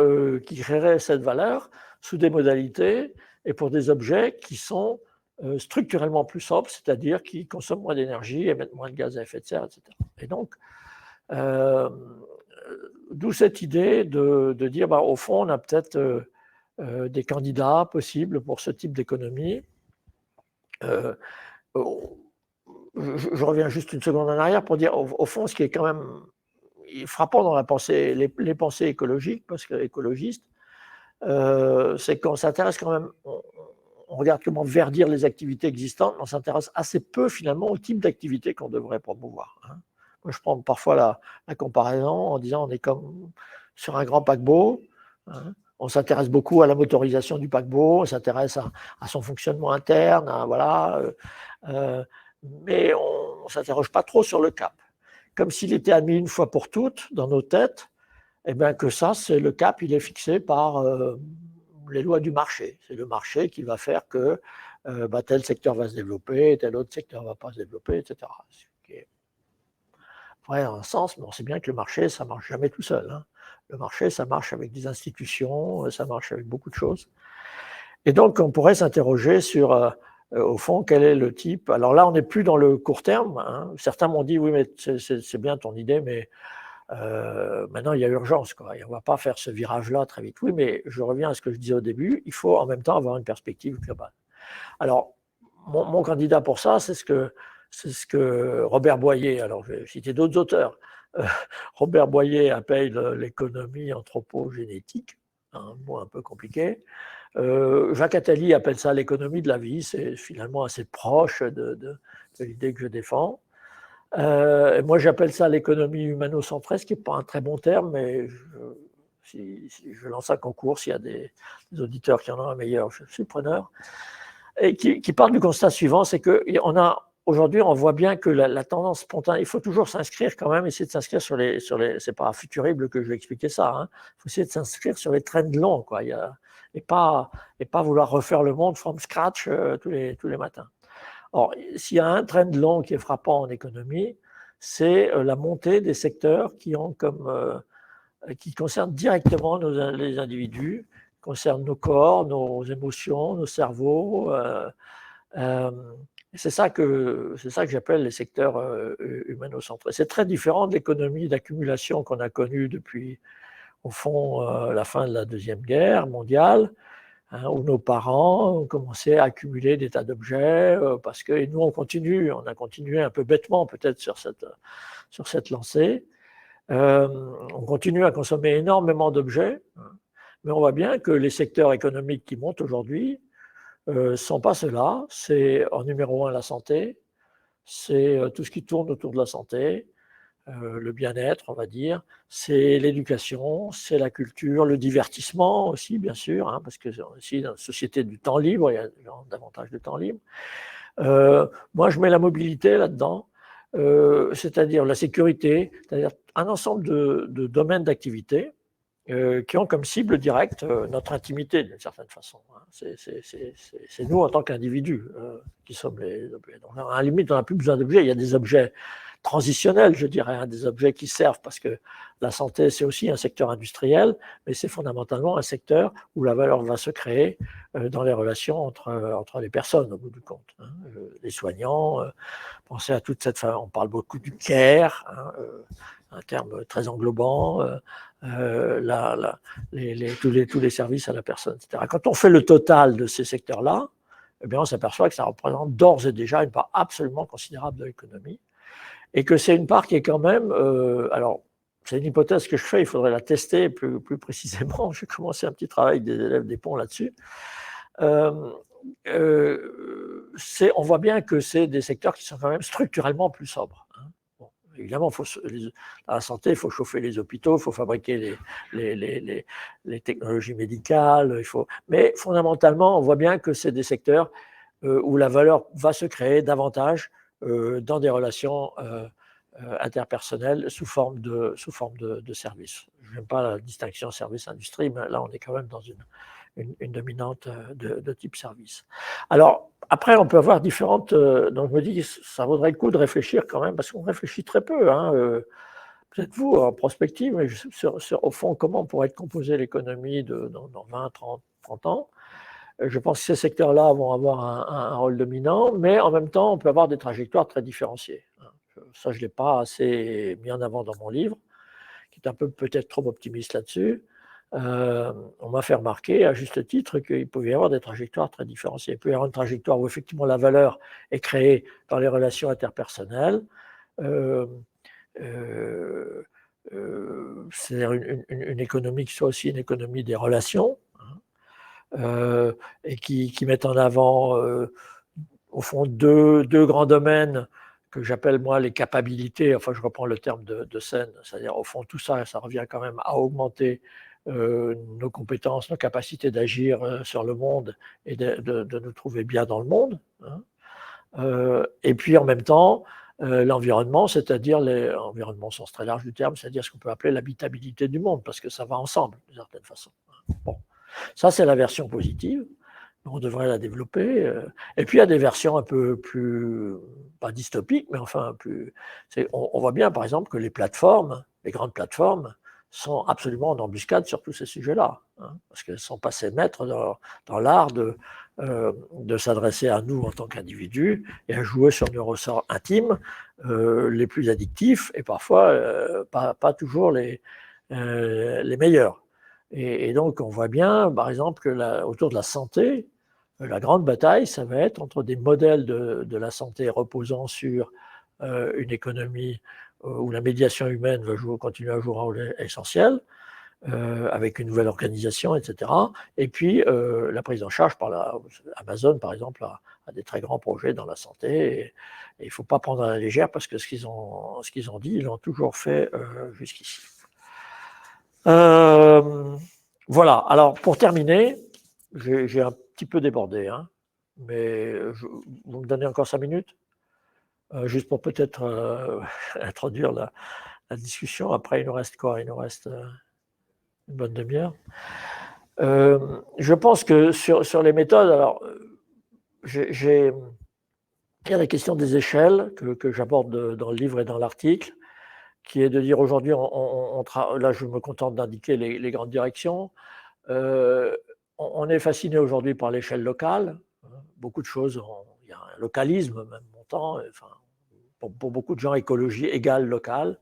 qui créerait cette valeur sous des modalités et pour des objets qui sont structurellement plus sobres, c'est-à-dire qui consomment moins d'énergie, émettent moins de gaz à effet de serre, etc. Et donc, d'où cette idée de dire, au fond, on a peut-être des candidats possibles pour ce type d'économie. Je reviens juste une seconde en arrière pour dire, au fond, ce qui est quand même frappant dans la pensée, les pensées écologiques, parce que écologistes, c'est qu'on s'intéresse quand même, on regarde comment verdir les activités existantes, mais on s'intéresse assez peu finalement au type d'activité qu'on devrait promouvoir. Moi, je prends parfois la comparaison en disant on est comme sur un grand paquebot, on s'intéresse beaucoup à la motorisation du paquebot, on s'intéresse à son fonctionnement interne, voilà, mais on ne s'interroge pas trop sur le cap. Comme s'il était admis une fois pour toutes dans nos têtes, eh bien que ça, c'est le cap, il est fixé par les lois du marché. C'est le marché qui va faire que tel secteur va se développer, tel autre secteur ne va pas se développer, etc. Ce qui est vrai dans un sens, mais on sait bien que le marché, ça ne marche jamais tout seul. Le marché, ça marche avec des institutions, ça marche avec beaucoup de choses. Et donc, on pourrait s'interroger sur, au fond, quel est le type. Alors là, on n'est plus dans le court terme. Certains m'ont dit, oui, mais c'est bien ton idée, mais maintenant, il y a urgence, quoi. Et on ne va pas faire ce virage-là très vite. Oui, mais je reviens à ce que je disais au début, il faut en même temps avoir une perspective globale. Alors, mon candidat pour ça, c'est ce que Robert Boyer, alors je vais citer d'autres auteurs, Robert Boyer appelle l'économie anthropogénétique, un mot un peu compliqué. Jacques Attali appelle ça l'économie de la vie, c'est finalement assez proche de l'idée que je défends. Moi, j'appelle ça l'économie humano-centrée, ce qui n'est pas un très bon terme, mais si je lance un concours, s'il y a des auditeurs qui en ont un meilleur, je suis preneur. Et qui part du constat suivant, c'est qu'aujourd'hui, on voit bien que la tendance spontanée, il faut toujours s'inscrire quand même, essayer de s'inscrire sur les c'est pas à futurible que je vais expliquer ça, il faut essayer de s'inscrire sur les trends longs, quoi. Et pas vouloir refaire le monde from scratch tous les matins. Or, s'il y a un trend long qui est frappant en économie, c'est la montée des secteurs qui concernent directement les individus, concernent nos corps, nos émotions, nos cerveaux. C'est ça que j'appelle les secteurs humano-centrés. C'est très différent de l'économie d'accumulation qu'on a connue depuis, au fond, la fin de la Deuxième Guerre mondiale, où nos parents ont commencé à accumuler des tas d'objets, parce que et nous, on a continué un peu bêtement peut-être sur cette lancée. On continue à consommer énormément d'objets, mais on voit bien que les secteurs économiques qui montent aujourd'hui ne sont pas ceux-là. C'est en numéro un la santé, c'est tout ce qui tourne autour de la santé, le bien-être, on va dire, c'est l'éducation, c'est la culture, le divertissement aussi, bien sûr, parce que aussi dans une société du temps libre, il y a davantage de temps libre. Moi, je mets la mobilité là-dedans, c'est-à-dire la sécurité, c'est-à-dire un ensemble de domaines d'activité qui ont comme cible directe notre intimité, d'une certaine façon. C'est nous, en tant qu'individus, qui sommes les objets. Donc, à la limite, on n'a plus besoin d'objets. Il y a des objets transitionnels, je dirais, des objets qui servent, parce que la santé, c'est aussi un secteur industriel, mais c'est fondamentalement un secteur où la valeur va se créer dans les relations entre les personnes, au bout du compte. Les soignants, pensez à toute cette... on parle beaucoup du care, un terme très englobant, tous les services à la personne, etc. Quand on fait le total de ces secteurs-là, eh bien, on s'aperçoit que ça représente d'ores et déjà une part absolument considérable de l'économie, et que c'est une part qui est quand même... alors, c'est une hypothèse que je fais, il faudrait la tester plus précisément. J'ai commencé un petit travail avec des élèves des ponts là-dessus. On voit bien que c'est des secteurs qui sont quand même structurellement plus sobres. Bon, évidemment, à la santé, il faut chauffer les hôpitaux, il faut fabriquer les technologies médicales, mais fondamentalement, on voit bien que c'est des secteurs où la valeur va se créer davantage dans des relations interpersonnel sous forme de service. Je n'aime pas la distinction service-industrie, mais là, on est quand même dans une dominante de type service. Alors, après, on peut avoir différentes... donc, je me dis que ça vaudrait le coup de réfléchir quand même, parce qu'on réfléchit très peu, hein, peut-être vous, en prospective, mais au fond, comment pourrait être composée l'économie dans 20, 30 ans. Je pense que ces secteurs-là vont avoir un rôle dominant, mais en même temps, on peut avoir des trajectoires très différenciées. Ça, je ne l'ai pas assez mis en avant dans mon livre, qui est un peu peut-être trop optimiste là-dessus. On m'a fait remarquer, à juste titre, qu'il pouvait y avoir des trajectoires très différenciées. Il peut y avoir une trajectoire où effectivement la valeur est créée dans les relations interpersonnelles, c'est-à-dire une économie qui soit aussi une économie des relations, et qui mettent en avant, au fond, deux grands domaines que j'appelle, moi, les capabilités. Enfin, je reprends le terme de Sen, c'est-à-dire, au fond, tout ça, ça revient quand même à augmenter nos compétences, nos capacités d'agir sur le monde et de nous trouver bien dans le monde. Et puis, en même temps, l'environnement, c'est-à-dire l'environnement au sens très large du terme, c'est-à-dire ce qu'on peut appeler l'habitabilité du monde, parce que ça va ensemble, d'une certaine façon. Bon. Ça, c'est la version positive. On devrait la développer. Et puis, il y a des versions un peu plus, pas dystopiques, mais enfin, on voit bien, par exemple, que les grandes plateformes, sont absolument en embuscade sur tous ces sujets-là, hein, parce qu'elles sont passées maîtres dans l'art de s'adresser à nous en tant qu'individus et à jouer sur nos ressorts intimes les plus addictifs et parfois pas toujours les meilleurs. Et donc, on voit bien, par exemple, que autour de la santé, la grande bataille, ça va être entre des modèles de la santé reposant sur une économie où la médiation humaine va continuer à jouer un rôle essentiel, avec une nouvelle organisation, etc. Et puis, la prise en charge par Amazon, par exemple, a des très grands projets dans la santé. Et il ne faut pas prendre à la légère parce que ce qu'ils ont dit, ils l'ont toujours fait jusqu'ici. Voilà, alors pour terminer, j'ai un petit peu débordé, hein, mais vous me donnez encore 5 minutes, juste pour peut-être introduire la discussion. Après, il nous reste quoi? Il nous reste une bonne demi-heure. Je pense que sur les méthodes, alors, il y a la question des échelles que j'aborde dans le livre et dans l'article, qui est de dire aujourd'hui, là je me contente d'indiquer les grandes directions. On est fasciné aujourd'hui par l'échelle locale. Beaucoup de choses, il y a un localisme même montant. Enfin, pour beaucoup de gens, écologie égale local.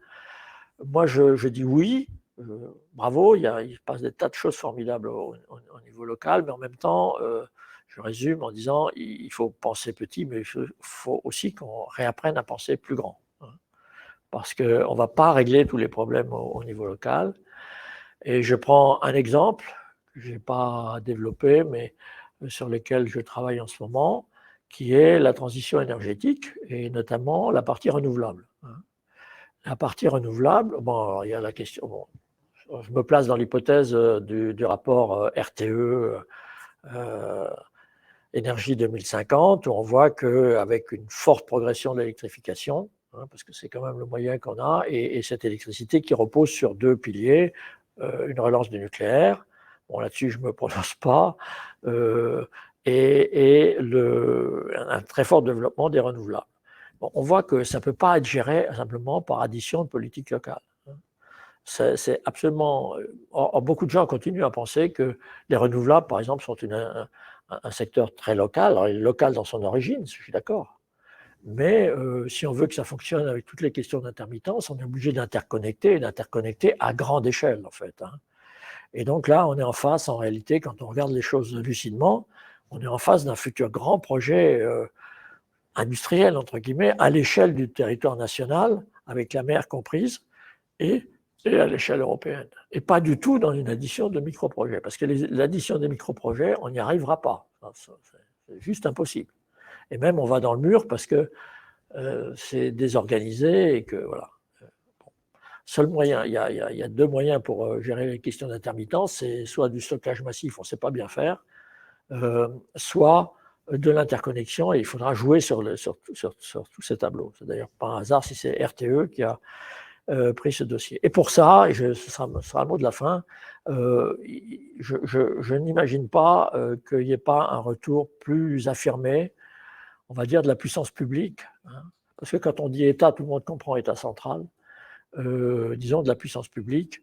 Moi, je dis oui, bravo, il se passe des tas de choses formidables au niveau local, mais en même temps, je résume en disant il faut penser petit, mais il faut aussi qu'on réapprenne à penser plus grand. Parce qu'on ne va pas régler tous les problèmes au niveau local. Et je prends un exemple que je n'ai pas développé, mais sur lequel je travaille en ce moment, qui est la transition énergétique et notamment la partie renouvelable. La partie renouvelable, bon, il y a la question, bon, je me place dans l'hypothèse du rapport RTE Énergie 2050, où on voit qu'avec une forte progression de l'électrification, parce que c'est quand même le moyen qu'on a, et cette électricité qui repose sur deux piliers, une relance du nucléaire, bon là-dessus je ne me prononce pas, et un très fort développement des renouvelables. Bon, on voit que ça ne peut pas être géré simplement par addition de politique locale. C'est absolument... Or, beaucoup de gens continuent à penser que les renouvelables, par exemple, sont un secteur très local. Alors, il est local dans son origine, je suis d'accord. Mais si on veut que ça fonctionne avec toutes les questions d'intermittence, on est obligé d'interconnecter, et d'interconnecter à grande échelle, en fait. Et donc là, on est en face, en réalité, quand on regarde les choses lucidement, on est en face d'un futur grand projet industriel, entre guillemets, à l'échelle du territoire national, avec la mer comprise, et à l'échelle européenne. Et pas du tout dans une addition de micro-projets. Parce que l'addition des micro-projets, on n'y arrivera pas. C'est juste impossible. Et même, on va dans le mur parce que c'est désorganisé et que, voilà. Seul moyen, il y a deux moyens pour gérer les questions d'intermittence, c'est soit du stockage massif, on ne sait pas bien faire, soit de l'interconnexion, et il faudra jouer sur tous ces tableaux. C'est d'ailleurs pas un hasard si c'est RTE qui a pris ce dossier. Et pour ça, et ce sera le mot de la fin, je n'imagine pas qu'il n'y ait pas un retour plus affirmé, on va dire, de la puissance publique, hein, parce que quand on dit État, tout le monde comprend État central, disons de la puissance publique,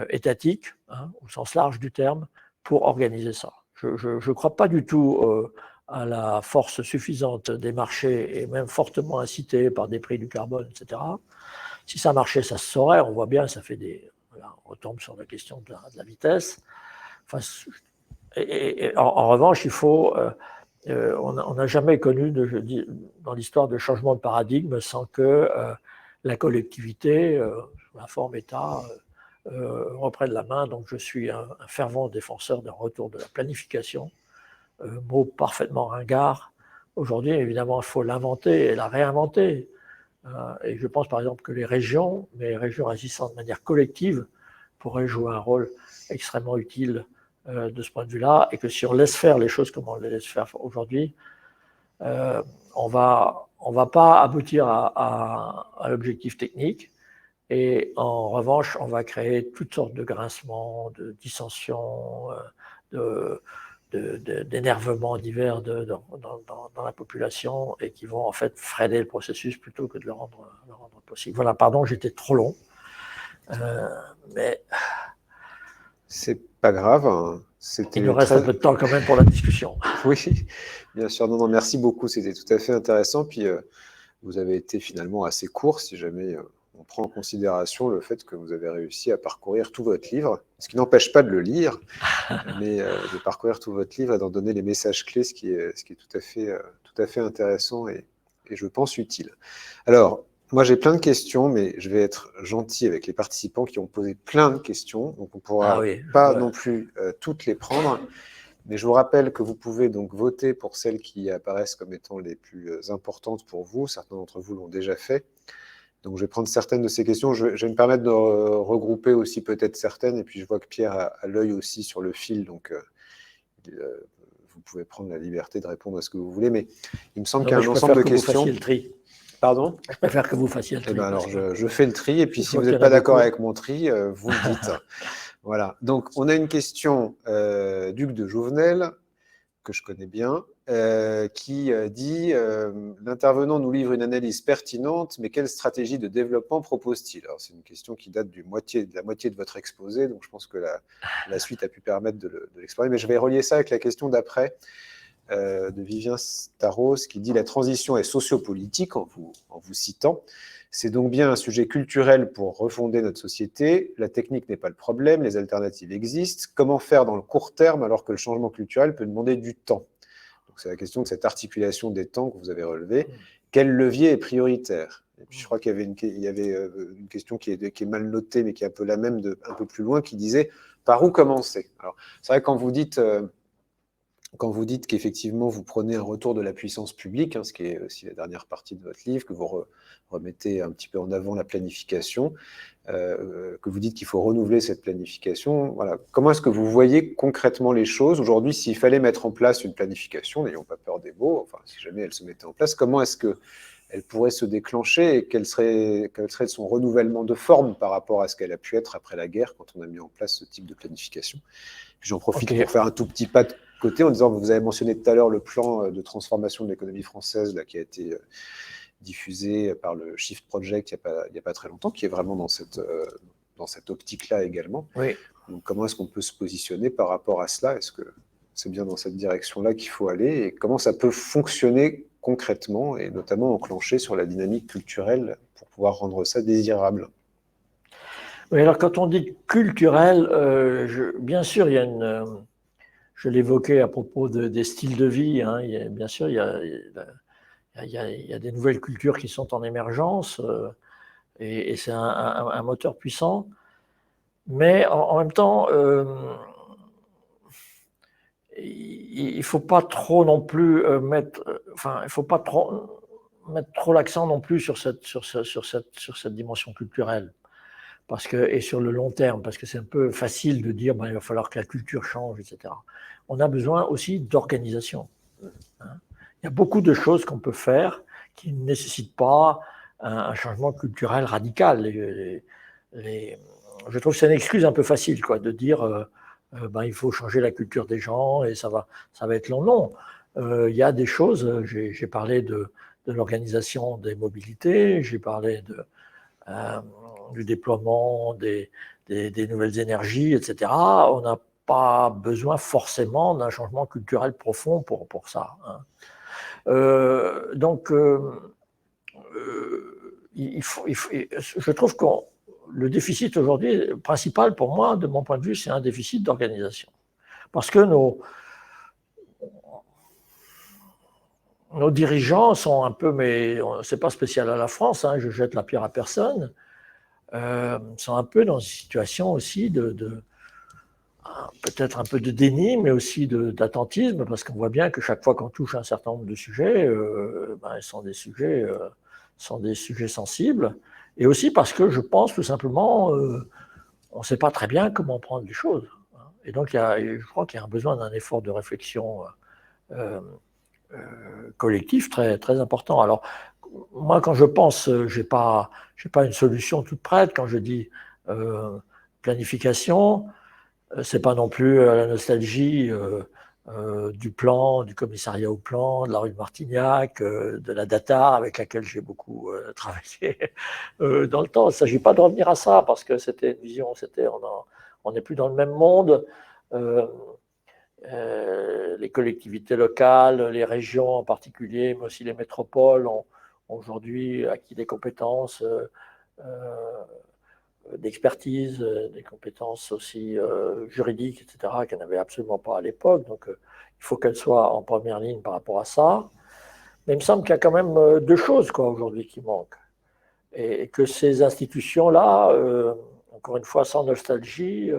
étatique, hein, au sens large du terme, pour organiser ça. Je ne crois pas du tout à la force suffisante des marchés, et même fortement incitée par des prix du carbone, etc. Si ça marchait, ça se saurait. On voit bien, ça fait des... Voilà, on retombe sur la question de la vitesse. Enfin, en revanche, il faut... on n'a jamais connu, dans l'histoire, de changement de paradigme sans que la collectivité, sous la forme État, reprenne la main. Donc je suis un fervent défenseur d'un retour de la planification, mot parfaitement ringard. Aujourd'hui, évidemment, il faut l'inventer et la réinventer. Et je pense par exemple que les régions, mais les régions agissant de manière collective, pourraient jouer un rôle extrêmement utile de ce point de vue-là, et que si on laisse faire les choses comme on les laisse faire aujourd'hui, on va pas aboutir à l'objectif technique, et en revanche, on va créer toutes sortes de grincements, de dissensions, d'énervements divers dans la population, et qui vont en fait freiner le processus plutôt que de le rendre possible. Voilà, pardon, j'étais trop long. Mais c'est pas grave. Hein. Il nous reste un peu de temps quand même pour la discussion. Oui, bien sûr. Non, merci beaucoup. C'était tout à fait intéressant. Puis vous avez été finalement assez court, si jamais on prend en considération le fait que vous avez réussi à parcourir tout votre livre, ce qui n'empêche pas de le lire, mais de parcourir tout votre livre et d'en donner les messages clés, ce qui est tout à fait intéressant et je pense utile. Alors, moi, j'ai plein de questions, mais je vais être gentil avec les participants qui ont posé plein de questions, donc on ne pourra pas non plus toutes les prendre. Mais je vous rappelle que vous pouvez donc voter pour celles qui apparaissent comme étant les plus importantes pour vous. Certains d'entre vous l'ont déjà fait. Donc, je vais prendre certaines de ces questions. Je vais me permettre de regrouper aussi peut-être certaines. Et puis, je vois que Pierre a l'œil aussi sur le fil. Donc, vous pouvez prendre la liberté de répondre à ce que vous voulez. Mais il me semble qu'il y a un ensemble de questions. Vous fassiez le tri. Pardon ? Je préfère que vous fassiez le tri. Eh ben alors, je fais le tri. Et puis, si vous n'êtes pas d'accord avec mon tri, vous le dites. Voilà. Donc, on a une question d'Hugues de Jouvenel, que je connais bien, qui dit l'intervenant nous livre une analyse pertinente, mais quelle stratégie de développement propose-t-il? Alors, c'est une question qui date de la moitié de votre exposé, donc je pense que la suite a pu permettre de l'explorer. Mais je vais relier ça avec la question d'après, de Vivien Staros, qui dit la transition est sociopolitique, en vous citant. C'est donc bien un sujet culturel pour refonder notre société. La technique n'est pas le problème, les alternatives existent. Comment faire dans le court terme alors que le changement culturel peut demander du temps? Donc c'est la question de cette articulation des temps que vous avez relevée. Quel levier est prioritaire? Et puis je crois qu'il y avait une question qui est mal notée, mais qui est un peu la même un peu plus loin, qui disait par où commencer? Alors c'est vrai quand vous dites qu'effectivement vous prenez un retour de la puissance publique, hein, ce qui est aussi la dernière partie de votre livre, que vous remettez un petit peu en avant la planification, que vous dites qu'il faut renouveler cette planification. Voilà. Comment est-ce que vous voyez concrètement les choses aujourd'hui? S'il fallait mettre en place une planification, n'ayons pas peur des mots, enfin si jamais elle se mettait en place, comment est-ce qu'elle pourrait se déclencher et quel serait son renouvellement de forme par rapport à ce qu'elle a pu être après la guerre quand on a mis en place ce type de planification? Puis j'en profite pour faire un tout petit pas de côté en disant, vous avez mentionné tout à l'heure le plan de transformation de l'économie française là, qui a été diffusé par le Shift Project il n'y a pas très longtemps, qui est vraiment dans cette optique-là également. Oui. Donc, comment est-ce qu'on peut se positionner par rapport à cela? Est-ce que c'est bien dans cette direction-là qu'il faut aller? Et comment ça peut fonctionner concrètement, et notamment enclencher sur la dynamique culturelle pour pouvoir rendre ça désirable? Oui, alors quand on dit culturel, bien sûr, il y a je l'évoquais à propos des styles de vie, hein, bien sûr, il y a des nouvelles cultures qui sont en émergence, et c'est un moteur puissant. Mais en même temps, il ne faut pas trop non plus il faut pas trop mettre trop l'accent non plus sur cette dimension culturelle. Et sur le long terme, parce que c'est un peu facile de dire il va falloir que la culture change, etc. On a besoin aussi d'organisation. Hein. y a beaucoup de choses qu'on peut faire qui ne nécessitent pas un changement culturel radical. Je trouve que c'est une excuse un peu facile, quoi, de dire il faut changer la culture des gens et ça va être long. Non, il y a des choses, j'ai parlé de l'organisation des mobilités, j'ai parlé du déploiement des nouvelles énergies, etc. On n'a pas besoin forcément d'un changement culturel profond pour ça. Hein. Donc, je trouve que le déficit aujourd'hui principal pour moi, de mon point de vue, c'est un déficit d'organisation. Parce que nos dirigeants sont un peu, mais c'est pas spécial à la France, hein, je jette la pierre à personne, sont un peu dans une situation aussi peut-être un peu de déni, mais aussi d'attentisme, parce qu'on voit bien que chaque fois qu'on touche un certain nombre de sujets, sont des sujets sensibles, et aussi parce que je pense tout simplement, on ne sait pas très bien comment prendre les choses. Et donc, je crois qu'il y a un besoin d'un effort de réflexion collectif très, très important. Alors, moi, quand je pense, je n'ai pas une solution toute prête. Quand je dis planification, c'est pas non plus la nostalgie du plan, du commissariat au plan, de la rue de Martignac, de la data avec laquelle j'ai beaucoup travaillé dans le temps. Il ne s'agit pas de revenir à ça parce que c'était une vision, on n'est plus dans le même monde. Les collectivités locales, les régions en particulier, mais aussi les métropoles ont aujourd'hui acquis des compétences d'expertise, des compétences aussi juridiques, etc., qu'elles n'avaient absolument pas à l'époque. Donc, il faut qu'elles soient en première ligne par rapport à ça. Mais il me semble qu'il y a quand même deux choses aujourd'hui qui manquent. Et que ces institutions-là, encore une fois, sans nostalgie,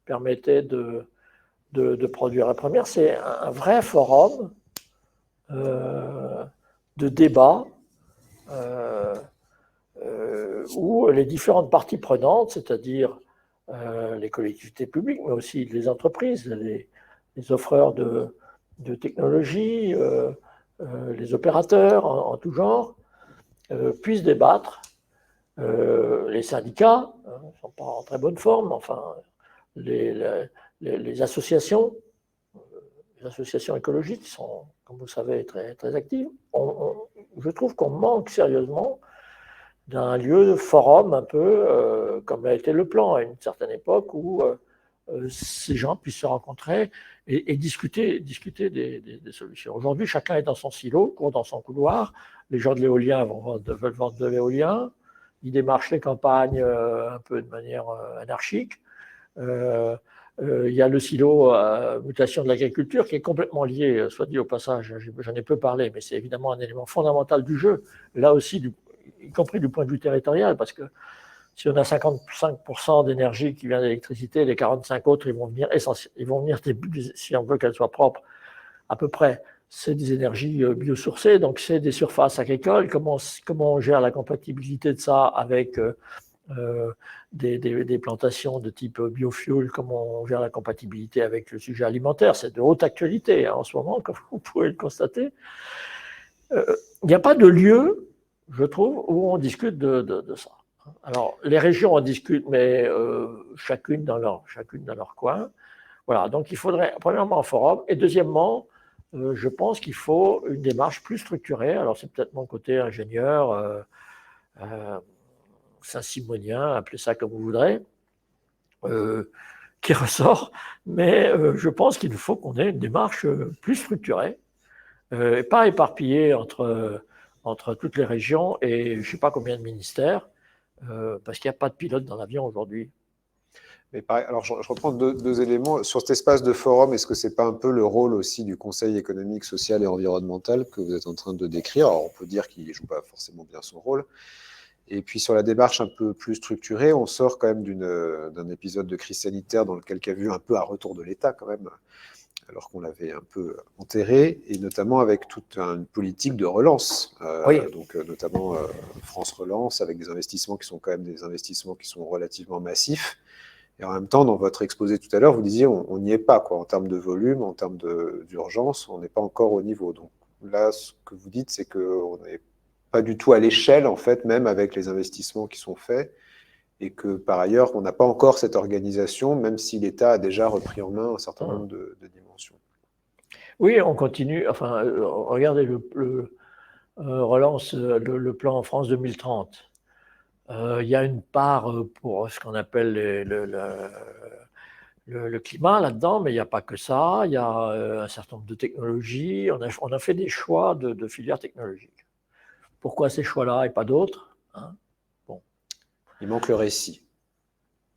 permettaient de produire. La première, c'est un vrai forum de débat où les différentes parties prenantes, c'est-à-dire les collectivités publiques, mais aussi les entreprises, les offreurs de technologies, les opérateurs en tout genre, puissent débattre. Les syndicats ne sont pas en très bonne forme, enfin, les associations écologiques qui sont, comme vous le savez, très, très actives. Je trouve qu'on manque sérieusement d'un lieu de forum un peu comme a été le plan à une certaine époque où ces gens puissent se rencontrer et discuter des solutions. Aujourd'hui, chacun est dans son silo, court dans son couloir. Les gens de l'éolien veulent vendre de l'éolien. Ils démarchent les campagnes un peu de manière anarchique. Il y a le silo mutation de l'agriculture qui est complètement lié, soit dit au passage, j'en ai peu parlé, mais c'est évidemment un élément fondamental du jeu, là aussi, y compris du point de vue territorial, parce que si on a 55% d'énergie qui vient d'électricité, les 45 autres, ils vont venir si on veut qu'elles soient propres, à peu près, c'est des énergies biosourcées, donc c'est des surfaces agricoles. Comment on gère la compatibilité de ça avec des plantations de type biofuel, comment on gère la compatibilité avec le sujet alimentaire? C'est de haute actualité en ce moment, comme vous pouvez le constater. Il n'y a pas de lieu, je trouve, où on discute de ça. Alors, les régions en discutent, mais chacune dans leur coin. Voilà, donc il faudrait, premièrement, un forum, et deuxièmement, je pense qu'il faut une démarche plus structurée. Alors, c'est peut-être mon côté ingénieur, saint-simonien, appelez ça comme vous voudrez, qui ressort, mais je pense qu'il faut qu'on ait une démarche plus structurée, et pas éparpillée entre toutes les régions et je ne sais pas combien de ministères, parce qu'il n'y a pas de pilote dans l'avion aujourd'hui. Mais pareil, alors je reprends deux éléments. Sur cet espace de forum, est-ce que ce n'est pas un peu le rôle aussi du Conseil économique, social et environnemental que vous êtes en train de décrire? Alors on peut dire qu'il ne joue pas forcément bien son rôle. Et puis sur la démarche un peu plus structurée, on sort quand même d'un épisode de crise sanitaire dans lequel il y a eu un peu un retour de l'État quand même, alors qu'on l'avait un peu enterré, et notamment avec toute une politique de relance, Oui. donc notamment France Relance, avec des investissements qui sont quand même des investissements qui sont relativement massifs. Et en même temps, dans votre exposé tout à l'heure, vous disiez on n'y est pas, quoi, en termes de volume, en termes d'urgence, on n'est pas encore au niveau. Donc là, ce que vous dites, c'est qu'on n'est pas du tout à l'échelle, en fait, même avec les investissements qui sont faits, et que, par ailleurs, on n'a pas encore cette organisation, même si l'État a déjà repris en main un certain nombre de dimensions. Oui, on continue. Enfin, regardez, relance le plan France 2030. Il y a une part pour ce qu'on appelle le climat là-dedans, mais il n'y a pas que ça. Il y a un certain nombre de technologies. On a fait des choix de filières technologiques. Pourquoi ces choix-là et pas d'autres, hein? Bon. Il manque le récit.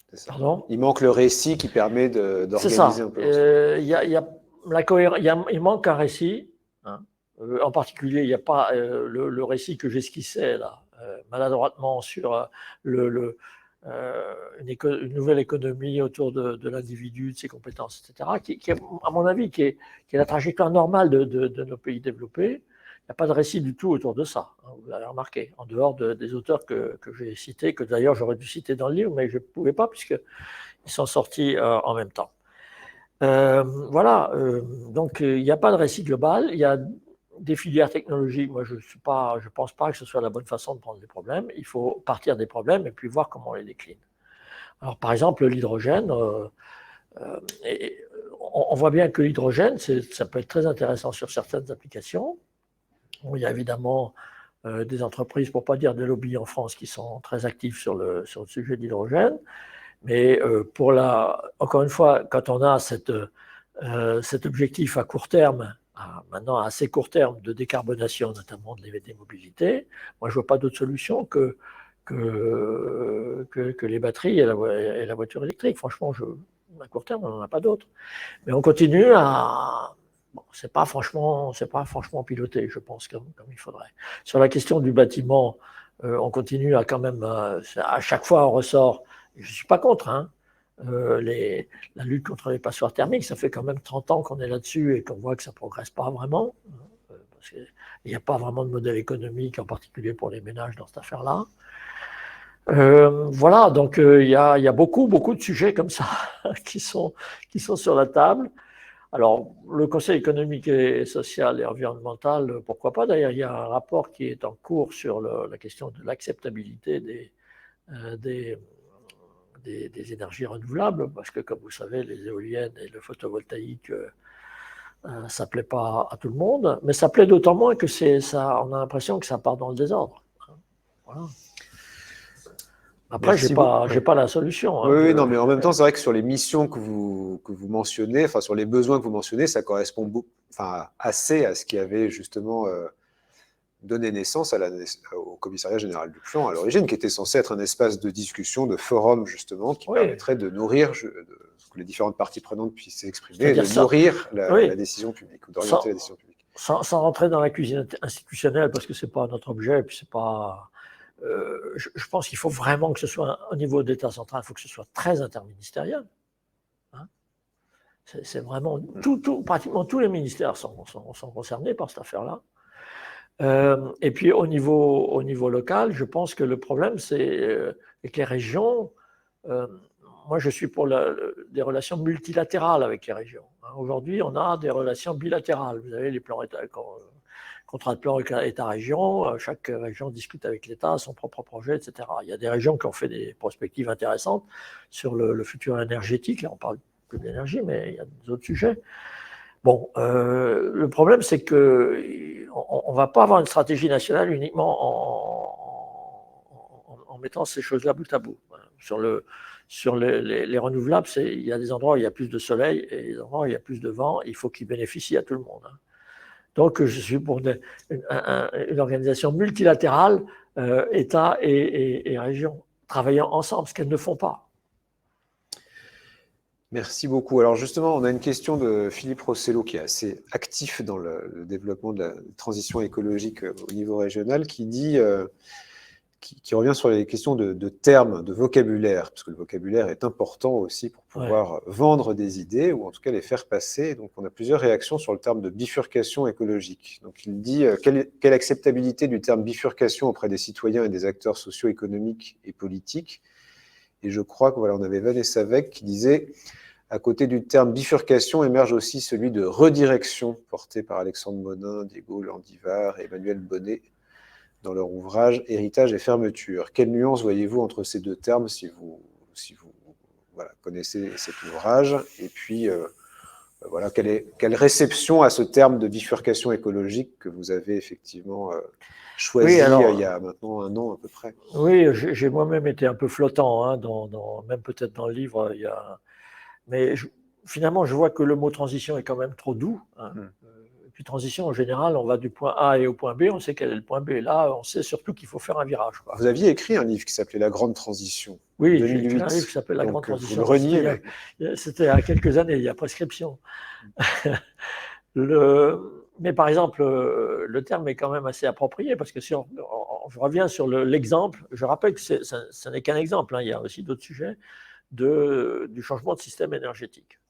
C'est ça. Pardon ? Il manque le récit qui permet d'organiser un peu il manque un récit. Hein. En particulier, il n'y a pas le récit que j'esquissais là, maladroitement sur une nouvelle économie autour de l'individu, de ses compétences, etc., qui à mon avis, qui est la trajectoire normale de nos pays développés. Il n'y a pas de récit du tout autour de ça, hein, vous l'avez remarqué, en dehors des auteurs que j'ai cités, que d'ailleurs j'aurais dû citer dans le livre, mais je ne pouvais pas, puisqu'ils sont sortis en même temps. Voilà, donc il n'y a pas de récit global, il y a des filières technologiques. Moi, je ne pense pas que ce soit la bonne façon de prendre les problèmes. Il faut partir des problèmes et puis voir comment on les décline. Alors, par exemple, l'hydrogène, on voit bien que l'hydrogène, ça peut être très intéressant sur certaines applications. Bon, il y a évidemment des entreprises, pour ne pas dire des lobbies en France, qui sont très actifs sur le sujet de l'hydrogène. Mais encore une fois, quand on a cet objectif à court terme, maintenant à assez court terme, de décarbonation, notamment des mobilités, moi je ne vois pas d'autre solution que les batteries et la voiture électrique. Franchement, à court terme, on n'en a pas d'autre. Mais on continue à... Bon, c'est pas franchement piloté, je pense, comme il faudrait. Sur la question du bâtiment, on continue à quand même... à chaque fois, on ressort... Je ne suis pas contre, hein. La lutte contre les passoires thermiques, ça fait quand même 30 ans qu'on est là-dessus et qu'on voit que ça ne progresse pas vraiment. Parce qu'il n'y a pas vraiment de modèle économique, en particulier pour les ménages, dans cette affaire-là. Voilà, donc il y a beaucoup de sujets comme ça qui sont sur la table. Alors, le Conseil économique et social et environnemental, pourquoi pas? D'ailleurs, il y a un rapport qui est en cours sur la question de l'acceptabilité des énergies renouvelables, parce que, comme vous savez, les éoliennes et le photovoltaïque, ça ne plaît pas à tout le monde, mais ça plaît d'autant moins que on a l'impression que ça part dans le désordre. Voilà. Après, je n'ai pas la solution. Hein, oui, non, mais en même temps, c'est vrai que sur les missions que vous mentionnez, enfin sur les besoins que vous mentionnez, ça correspond assez à ce qui avait justement donné naissance au Commissariat général du plan à l'origine, qui était censé être un espace de discussion, de forum justement, qui permettrait de nourrir, que les différentes parties prenantes puissent s'exprimer, de nourrir la décision publique, ou d'orienter la décision publique. Sans rentrer dans la cuisine institutionnelle, parce que ce n'est pas notre objet, et puis c'est pas... je pense qu'il faut vraiment que ce soit au niveau d'État central, il faut que ce soit très interministériel. Hein, c'est vraiment pratiquement tous les ministères sont concernés par cette affaire-là. Et puis au niveau local, je pense que le problème, c'est avec les régions. Moi, je suis pour des relations multilatérales avec les régions. Aujourd'hui, on a des relations bilatérales. Vous avez les plans contrat de plan État-région, chaque région discute avec l'État son propre projet, etc. Il y a des régions qui ont fait des perspectives intéressantes sur le futur énergétique. Là, on parle plus d'énergie, mais il y a d'autres sujets. Bon, le problème, c'est qu'on ne va pas avoir une stratégie nationale uniquement en mettant ces choses-là bout à bout. Sur les renouvelables, il y a des endroits où il y a plus de soleil et des endroits où il y a plus de vent. Il faut qu'ils bénéficient à tout le monde. Hein. Donc, je suis pour une organisation multilatérale, État et région, travaillant ensemble, ce qu'elles ne font pas. Merci beaucoup. Alors justement, on a une question de Philippe Rossello, qui est assez actif dans le développement de la transition écologique au niveau régional, qui dit... Qui revient sur les questions de termes, de vocabulaire, parce que le vocabulaire est important aussi pour pouvoir vendre des idées, ou en tout cas les faire passer. Donc on a plusieurs réactions sur le terme de bifurcation écologique. Donc il dit quelle acceptabilité du terme bifurcation auprès des citoyens et des acteurs socio-économiques et politiques. Et je crois qu'on on avait Vanessa Weck qui disait À côté du terme bifurcation émerge aussi celui de redirection, porté par Alexandre Monin, Diego Landívar et Emmanuel Bonnet dans leur ouvrage Héritage et fermeture. Quelle nuance voyez-vous entre ces deux termes si vous voilà, connaissez cet ouvrage? Et puis, voilà, quelle réception à ce terme de bifurcation écologique que vous avez effectivement choisi Oui, alors, il y a maintenant 1 an à peu près? oui, j'ai moi-même été un peu flottant, hein, même peut-être dans le livre, mais finalement, je vois que le mot transition est quand même trop doux, hein. Et puis transition, en général, on va du point A et au point B, on sait quel est le point B. Là, on sait surtout qu'il faut faire un virage, quoi. Vous aviez écrit un livre qui s'appelait La Grande Transition, en Oui, j'ai écrit 2008. un livre qui s'appelle La Grande Donc, vous Transition. le reniez maintenant. C'était il y a quelques années, il y a prescription. Mais par exemple, le terme est quand même assez approprié parce que si je reviens sur l'exemple, je rappelle que ce n'est qu'un exemple, hein, il y a aussi d'autres sujets du changement de système énergétique,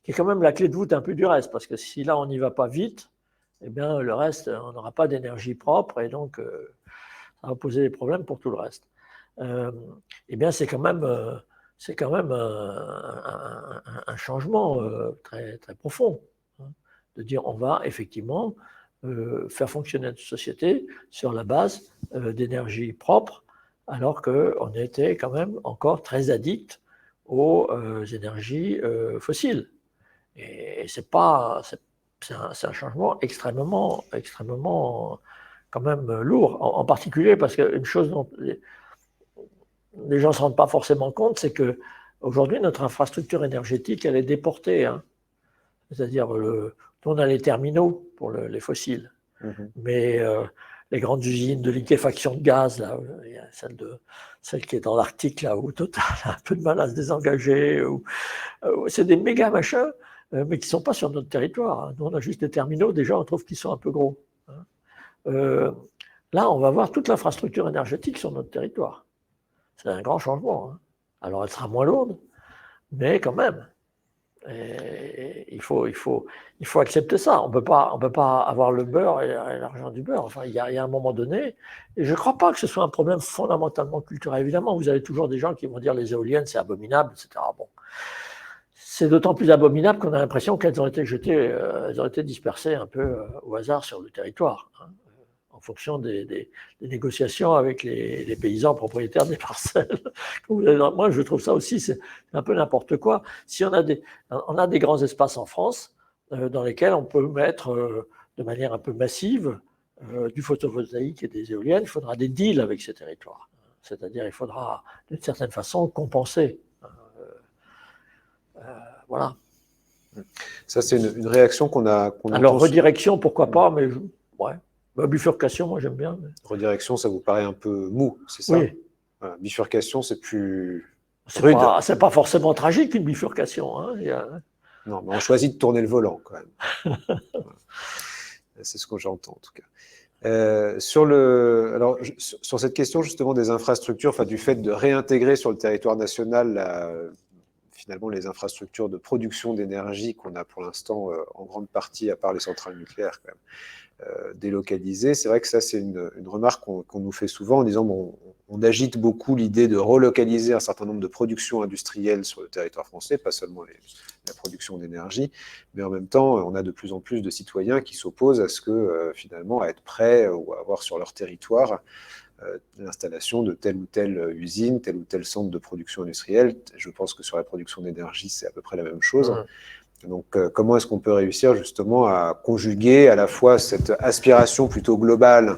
qui est quand même la clé de voûte un peu du reste, parce que si là on n'y va pas vite, eh bien le reste, on n'aura pas d'énergie propre et donc ça va poser des problèmes pour tout le reste. Eh bien c'est quand même un changement très, très profond, hein, de dire on va effectivement faire fonctionner notre société sur la base d'énergie propre, alors qu'on était quand même encore très addict aux énergies fossiles. Et c'est un changement extrêmement, extrêmement quand même lourd, en particulier parce qu'une chose dont les gens ne se rendent pas forcément compte, c'est qu'aujourd'hui, notre infrastructure énergétique, elle est déportée, hein. C'est-à-dire, on a les terminaux pour les fossiles, mais les grandes usines de liquéfaction de gaz, là, il y a celle qui est dans l'Arctique, là, où Total a un peu de mal à se désengager, c'est des méga machins, mais qui ne sont pas sur notre territoire, hein. Nous, on a juste des terminaux, déjà, on trouve qu'ils sont un peu gros, hein. Là, on va voir toute l'infrastructure énergétique sur notre territoire. C'est un grand changement, hein. Alors, elle sera moins lourde, mais quand même. Et il faut accepter ça. On ne peut pas avoir le beurre et l'argent du beurre. Enfin, il y a un moment donné, et je ne crois pas que ce soit un problème fondamentalement culturel. Évidemment, vous avez toujours des gens qui vont dire les éoliennes, c'est abominable, etc. Bon. C'est d'autant plus abominable qu'on a l'impression qu'elles ont été jetées, elles ont été dispersées un peu au hasard sur le territoire, hein, en fonction des négociations avec les paysans propriétaires des parcelles. Moi, je trouve ça aussi, c'est un peu n'importe quoi. Si on a des grands espaces en France dans lesquels on peut mettre de manière un peu massive du photovoltaïque et des éoliennes, il faudra des deals avec ces territoires. C'est-à-dire, il faudra d'une certaine façon compenser. Voilà. Ça, c'est une réaction qu'on Alors, entend. redirection, pourquoi pas, mais ouais. Bifurcation, moi j'aime bien. Mais... Redirection, ça vous paraît un peu mou, c'est ça? Oui. Voilà. Bifurcation, c'est plus C'est rude. C'est pas forcément tragique une bifurcation, hein. Non, mais on choisit de tourner le volant quand même. Voilà. C'est ce que j'entends en tout cas. Alors, sur cette question justement des infrastructures, enfin, du fait de réintégrer sur le territoire national finalement les infrastructures de production d'énergie qu'on a pour l'instant en grande partie, à part les centrales nucléaires quand même, délocalisées, c'est vrai que ça c'est une remarque qu'on nous fait souvent en disant bon, on agite beaucoup l'idée de relocaliser un certain nombre de productions industrielles sur le territoire français, pas seulement la production d'énergie, mais en même temps, on a de plus en plus de citoyens qui s'opposent à ce que, finalement, à être prêts ou à avoir sur leur territoire l'installation de telle ou telle usine, tel ou tel centre de production industrielle. Je pense que sur la production d'énergie, c'est à peu près la même chose. Donc, comment est-ce qu'on peut réussir justement à conjuguer à la fois cette aspiration plutôt globale,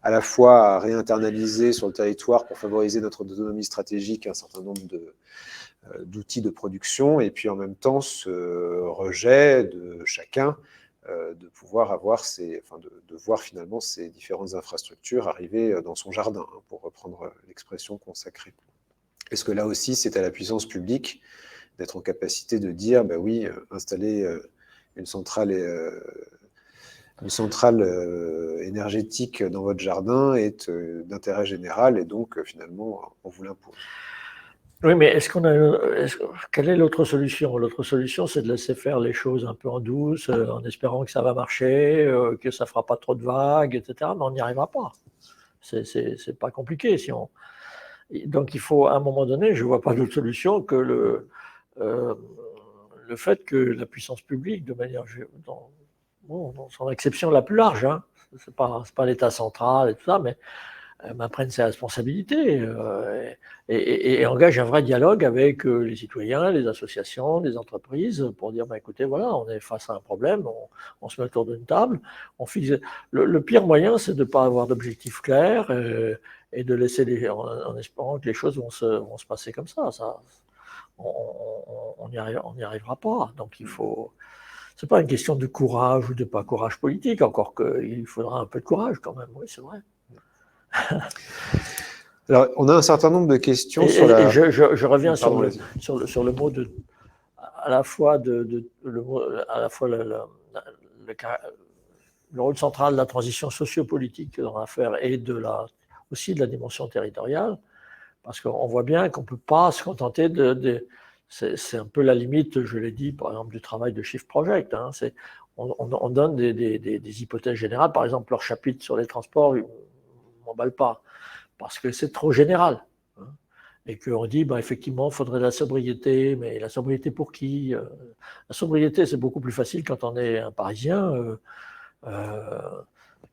à la fois à réinternaliser sur le territoire pour favoriser notre autonomie stratégique un certain nombre d'outils de production, et puis en même temps ce rejet de chacun de pouvoir avoir de voir finalement ces différentes infrastructures arriver dans son jardin, hein, pour reprendre l'expression consacrée. Est-ce que là aussi c'est à la puissance publique d'être en capacité de dire, ben oui, installer une centrale énergétique dans votre jardin est d'intérêt général et donc finalement on vous l'impose. Oui, mais quelle est l'autre solution? L'autre solution, c'est de laisser faire les choses un peu en douce, en espérant que ça va marcher, que ça ne fera pas trop de vagues, etc. Mais on n'y arrivera pas. C'est pas compliqué. Donc il faut, à un moment donné, je ne vois pas d'autre solution que le fait que la puissance publique, dans son acception la plus large, hein, c'est pas l'État central et tout ça, mais prenne ses responsabilités et engage un vrai dialogue avec les citoyens, les associations, les entreprises, pour dire, écoutez, voilà, on est face à un problème, on se met autour d'une table, on fixe. Le pire moyen, c'est de ne pas avoir d'objectif clair et de laisser en espérant que les choses vont se passer comme ça. On n'y arrivera pas. Donc il faut. C'est pas une question de courage ou de pas courage politique, encore qu'il faudra un peu de courage quand même. Oui, c'est vrai. Alors, on a un certain nombre de questions sur la. Et je reviens sur le mot de, à la fois le rôle central de la transition sociopolitique dans l'affaire et aussi de la dimension territoriale, parce qu'on voit bien qu'on ne peut pas se contenter c'est un peu la limite, je l'ai dit, par exemple, du travail de Shift Project. Hein, on donne des hypothèses générales, par exemple, leur chapitre sur les transports, ne m'emballe pas, parce que c'est trop général. Hein, et qu'on dit, effectivement, il faudrait de la sobriété, mais la sobriété pour qui? La sobriété, c'est beaucoup plus facile quand on est un Parisien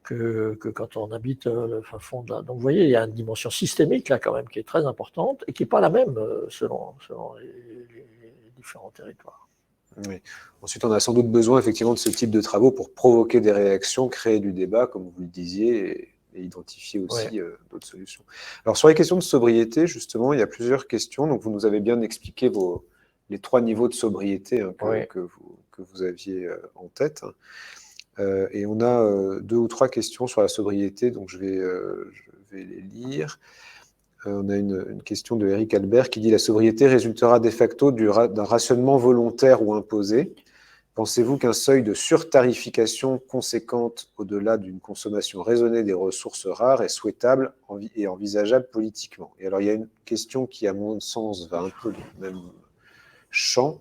que quand on habite le fin fond de la... Donc, vous voyez, il y a une dimension systémique, là, quand même, qui est très importante et qui n'est pas la même selon les différents territoires. Oui. Ensuite, on a sans doute besoin, effectivement, de ce type de travaux pour provoquer des réactions, créer du débat, comme vous le disiez, et identifier aussi d'autres solutions. Alors, sur les questions de sobriété, justement, il y a plusieurs questions. Donc, vous nous avez bien expliqué les 3 niveaux de sobriété que vous aviez en tête. Et on a 2 ou 3 questions sur la sobriété, donc je vais les lire. On a une question de Eric Albert qui dit « La sobriété résultera de facto d'un rationnement volontaire ou imposé. Pensez-vous qu'un seuil de surtarification conséquente au-delà d'une consommation raisonnée des ressources rares est souhaitable et envisageable politiquement ?» Et alors, il y a une question qui, à mon sens, va un peu dans le même champ,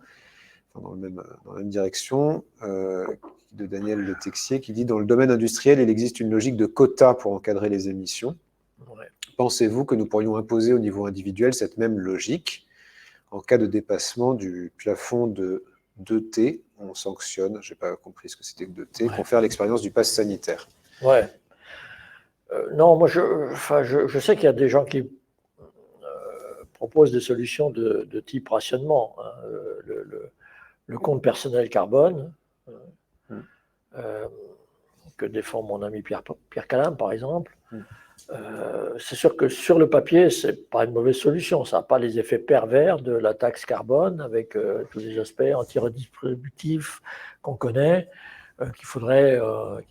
dans la même direction, de Daniel Le Texier, qui dit « Dans le domaine industriel, il existe une logique de quotas pour encadrer les émissions. Pensez-vous que nous pourrions imposer au niveau individuel cette même logique? En cas de dépassement du plafond de 2T, on sanctionne, je n'ai pas compris ce que c'était que 2T, confère l'expérience du pass sanitaire. » Non, moi, je sais qu'il y a des gens qui proposent des solutions de type rationnement. Hein, le compte personnel carbone, que défend mon ami Pierre Calam, par exemple. C'est sûr que sur le papier, ce n'est pas une mauvaise solution. Ça n'a pas les effets pervers de la taxe carbone avec tous les aspects anti-redistributifs qu'on connaît, qui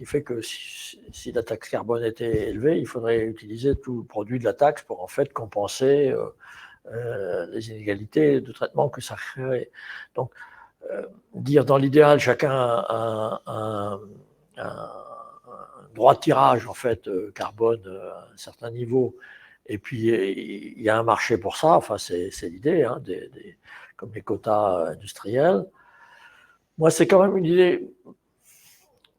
fait que si la taxe carbone était élevée, il faudrait utiliser tout le produit de la taxe pour en fait compenser les inégalités de traitement que ça crée. Donc, dire dans l'idéal, chacun a un droit de tirage en fait carbone à un certain niveau, et puis il y a un marché pour ça. Enfin, c'est l'idée, hein, comme les quotas industriels. Moi, c'est quand même une idée.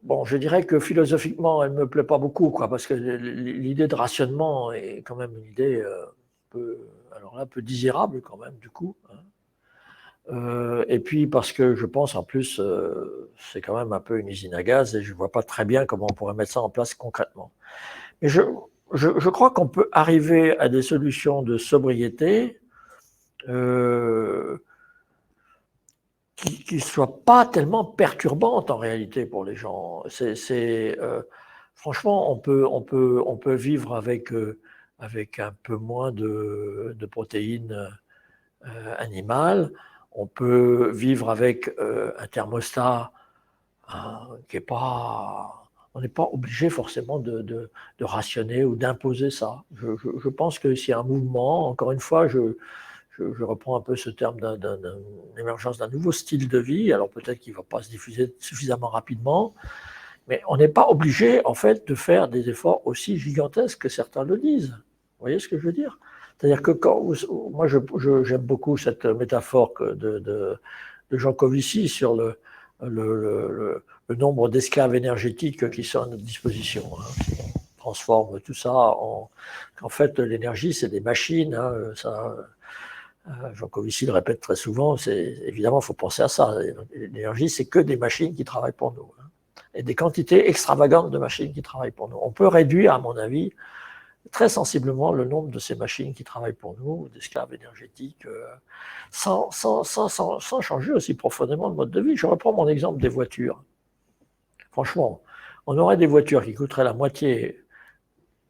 Bon, je dirais que philosophiquement, elle ne me plaît pas beaucoup, parce que l'idée de rationnement est quand même une idée peu désirable quand même, du coup. Hein. Et puis parce que je pense en plus c'est quand même un peu une usine à gaz et je ne vois pas très bien comment on pourrait mettre ça en place concrètement. Mais je crois qu'on peut arriver à des solutions de sobriété qui ne soient pas tellement perturbantes en réalité pour les gens. Franchement, on peut vivre avec un peu moins de protéines animales. On peut vivre avec un thermostat qui n'est pas... On n'est pas obligé forcément de rationner ou d'imposer ça. Je pense que s'il y a un mouvement, encore une fois, je reprends un peu ce terme d'émergence d'un nouveau style de vie, alors peut-être qu'il ne va pas se diffuser suffisamment rapidement, mais on n'est pas obligé en fait de faire des efforts aussi gigantesques que certains le disent. Vous voyez ce que je veux dire ? C'est-à-dire que moi, j'aime beaucoup cette métaphore de Jean Covici sur le nombre d'esclaves énergétiques qui sont à notre disposition. Hein. On transforme tout ça en fait, l'énergie, c'est des machines. Hein, Jean Covici le répète très souvent, évidemment, il faut penser à ça. L'énergie, c'est que des machines qui travaillent pour nous. Et des quantités extravagantes de machines qui travaillent pour nous. On peut réduire, à mon avis, très sensiblement le nombre de ces machines qui travaillent pour nous, d'esclaves énergétiques, sans changer aussi profondément le mode de vie. Je reprends mon exemple des voitures. Franchement, on aurait des voitures qui coûteraient la moitié,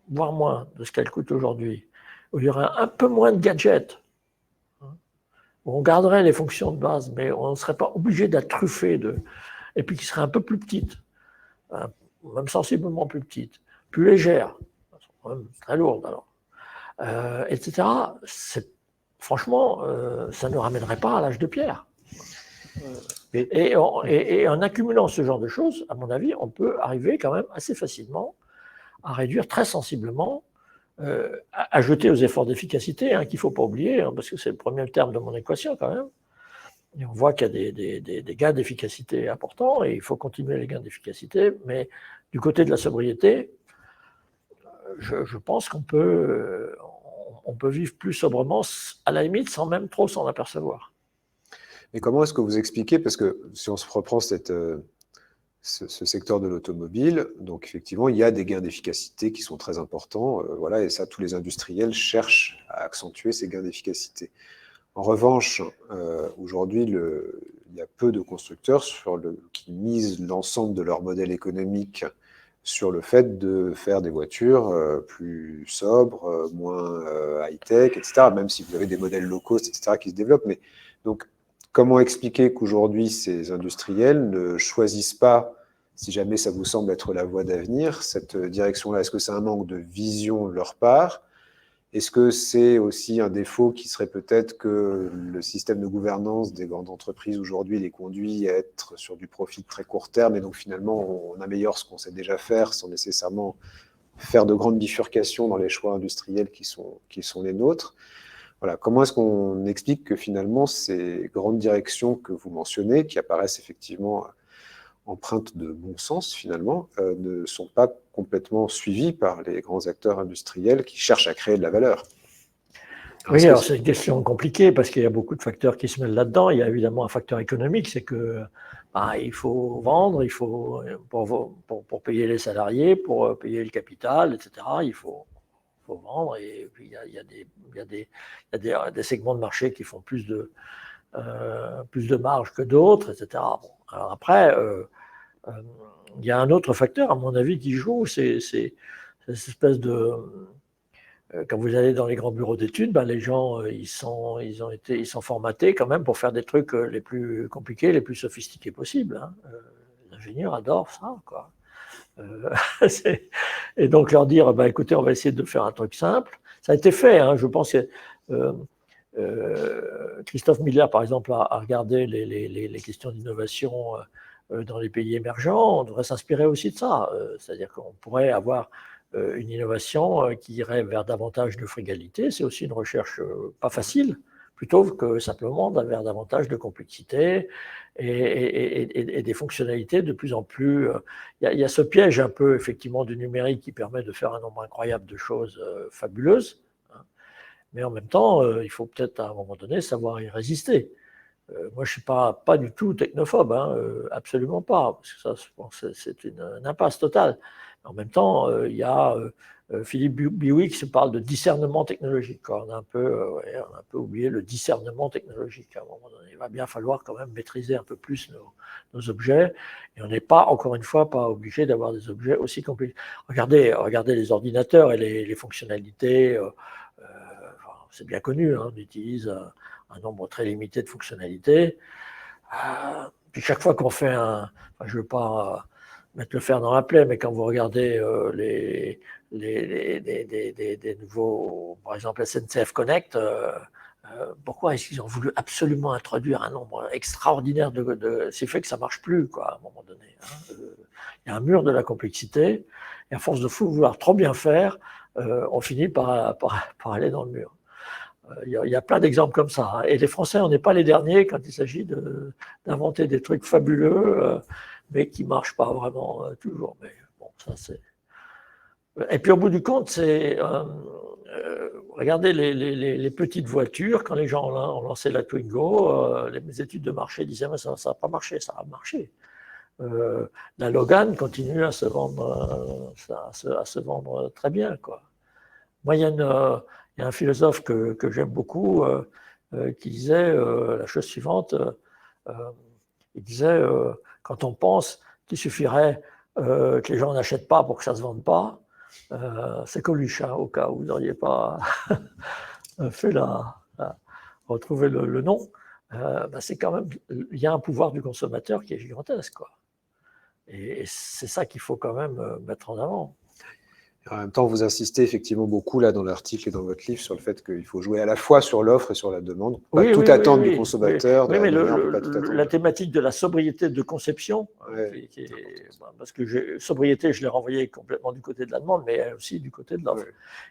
voire moins, de ce qu'elles coûtent aujourd'hui, où il y aurait un peu moins de gadgets, où on garderait les fonctions de base, mais on ne serait pas obligé d'être truffé et puis qui seraient un peu plus petites, même sensiblement plus petites, plus légères, très lourdes alors, etc. Franchement, ça ne ramènerait pas à l'âge de pierre. Et en accumulant ce genre de choses, à mon avis, on peut arriver quand même assez facilement à réduire très sensiblement, à jeter aux efforts d'efficacité, qu'il ne faut pas oublier, parce que c'est le premier terme de mon équation quand même. Et on voit qu'il y a des gains d'efficacité importants et il faut continuer les gains d'efficacité, mais du côté de la sobriété, je pense qu'on peut vivre plus sobrement, à la limite, sans même trop s'en apercevoir. Mais comment est-ce que vous expliquez, parce que si on se reprend ce secteur de l'automobile, donc effectivement, il y a des gains d'efficacité qui sont très importants, voilà, et ça, tous les industriels cherchent à accentuer ces gains d'efficacité. En revanche, aujourd'hui, il y a peu de constructeurs qui misent l'ensemble de leur modèle économique sur le fait de faire des voitures plus sobres, moins high-tech, etc., même si vous avez des modèles low-cost, etc., qui se développent. Mais donc, comment expliquer qu'aujourd'hui, ces industriels ne choisissent pas, si jamais ça vous semble être la voie d'avenir, cette direction-là? Est-ce que c'est un manque de vision de leur part? Est-ce que c'est aussi un défaut qui serait peut-être que le système de gouvernance des grandes entreprises aujourd'hui les conduit à être sur du profit de très court terme et donc finalement on améliore ce qu'on sait déjà faire sans nécessairement faire de grandes bifurcations dans les choix industriels qui sont les nôtres? Voilà. Comment est-ce qu'on explique que finalement ces grandes directions que vous mentionnez, qui apparaissent effectivement empreintes de bon sens finalement, ne sont pas complètement suivies par les grands acteurs industriels qui cherchent à créer de la valeur? Oui, alors c'est une question compliquée parce qu'il y a beaucoup de facteurs qui se mêlent là-dedans. Il y a évidemment un facteur économique, c'est que il faut vendre, il faut pour payer les salariés, pour payer le capital, etc. Il faut vendre et puis il y a des segments de marché qui font plus de marge que d'autres, etc. Bon, alors après, il y a un autre facteur, à mon avis, qui joue, c'est cette espèce de... Quand vous allez dans les grands bureaux d'études, les gens, ils sont formatés quand même pour faire des trucs les plus compliqués, les plus sophistiqués possibles. Les ingénieurs adorent ça, quoi. Et donc leur dire, écoutez, on va essayer de faire un truc simple. Ça a été fait, je pense que Christophe Miller, par exemple, a regardé les questions d'innovation dans les pays émergents. On devrait s'inspirer aussi de ça. C'est-à-dire qu'on pourrait avoir une innovation qui irait vers davantage de frugalité. C'est aussi une recherche pas facile, plutôt que simplement vers davantage de complexité et des fonctionnalités de plus en plus... Il y a ce piège un peu, effectivement, du numérique qui permet de faire un nombre incroyable de choses fabuleuses, mais en même temps, il faut peut-être à un moment donné savoir y résister. Moi, je ne suis pas du tout technophobe, absolument pas, parce que ça, je pense, c'est une impasse totale. En même temps, il y a Philippe Biouix qui parle de discernement technologique. On a un peu oublié le discernement technologique à un moment donné. Il va bien falloir quand même maîtriser un peu plus nos objets. Et on n'est pas, encore une fois, pas obligé d'avoir des objets aussi compliqués. Regardez les ordinateurs et les fonctionnalités. C'est bien connu, on utilise un nombre très limité de fonctionnalités. Puis chaque fois qu'on fait je ne veux pas mettre le fer dans la plaie, mais quand vous regardez des nouveaux, par exemple SNCF Connect, pourquoi est-ce qu'ils ont voulu absolument introduire un nombre extraordinaire c'est fait que ça ne marche plus, quoi, à un moment donné. Il y a un mur de la complexité, et à force de vouloir trop bien faire, on finit par aller dans le mur. Il y a plein d'exemples comme ça. Et les Français, on n'est pas les derniers quand il s'agit d'inventer des trucs fabuleux, mais qui ne marchent pas vraiment toujours. Mais bon, ça c'est... Et puis au bout du compte, regardez les petites voitures, quand les gens ont lancé la Twingo, les études de marché disaient mais ça n'a pas marché, ça a marché. La Logan continue à se vendre, à se vendre très bien, quoi. Moi, il y a un philosophe que j'aime beaucoup qui disait la chose suivante. Il disait, quand on pense qu'il suffirait que les gens n'achètent pas pour que ça ne se vende pas, c'est Coluche, hein, au cas où vous n'auriez pas fait retrouver le nom. C'est quand même, il y a un pouvoir du consommateur qui est gigantesque, quoi. Et c'est ça qu'il faut quand même mettre en avant. En même temps, vous insistez effectivement beaucoup là dans l'article et dans votre livre sur le fait qu'il faut jouer à la fois sur l'offre et sur la demande. On ne peut pas tout attendre du consommateur. Oui, mais la thématique de la sobriété de conception, parce que sobriété, je l'ai renvoyée complètement du côté de la demande, mais aussi du côté de l'offre.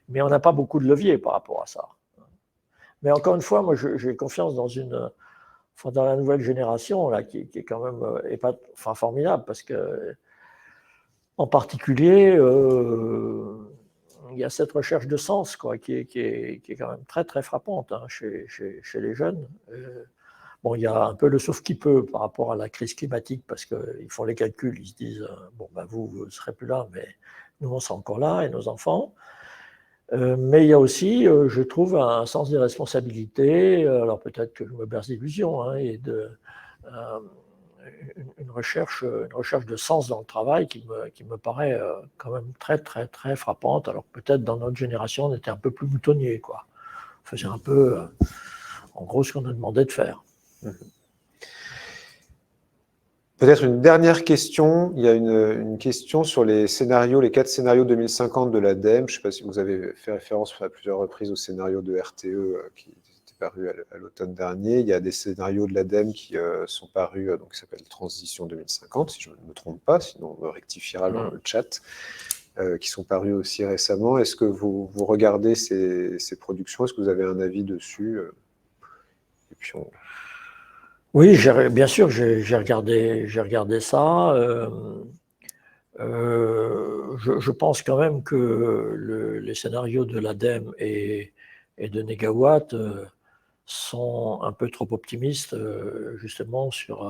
Mais on n'a pas beaucoup de leviers par rapport à ça. Mais encore une fois, moi, j'ai confiance dans la nouvelle génération là, qui est quand même formidable, parce que en particulier, il y a cette recherche de sens, quoi, qui est quand même très, très frappante hein, chez les jeunes. Bon, il y a un peu le sauf qui peut par rapport à la crise climatique, parce qu'ils font les calculs, ils se disent bon, ben vous ne serez plus là, mais nous, on sera encore là, et nos enfants. Mais il y a aussi, je trouve, un sens des responsabilités. Alors peut-être que je me berce d'illusions, hein, et une recherche de sens dans le travail qui me paraît quand même très, très, très frappante. Alors peut-être dans notre génération, on était un peu plus moutonnier, quoi. On faisait un peu, en gros, ce qu'on nous demandait de faire. Peut-être une dernière question. Il y a une question sur les scénarios, les 4 scénarios 2050 de l'ADEME. Je ne sais pas si vous avez fait référence à plusieurs reprises au scénario de RTE qui était paru à l'automne dernier. Il y a des scénarios de l'ADEME qui sont parus, donc, qui s'appellent Transition 2050, si je ne me trompe pas, sinon on me rectifiera dans le chat, qui sont parus aussi récemment. Est-ce que vous regardez ces productions? Est-ce que vous avez un avis dessus? Et puis Oui, bien sûr, j'ai regardé ça. Je pense quand même que les scénarios de l'ADEME et de Negawatt sont un peu trop optimistes, justement, sur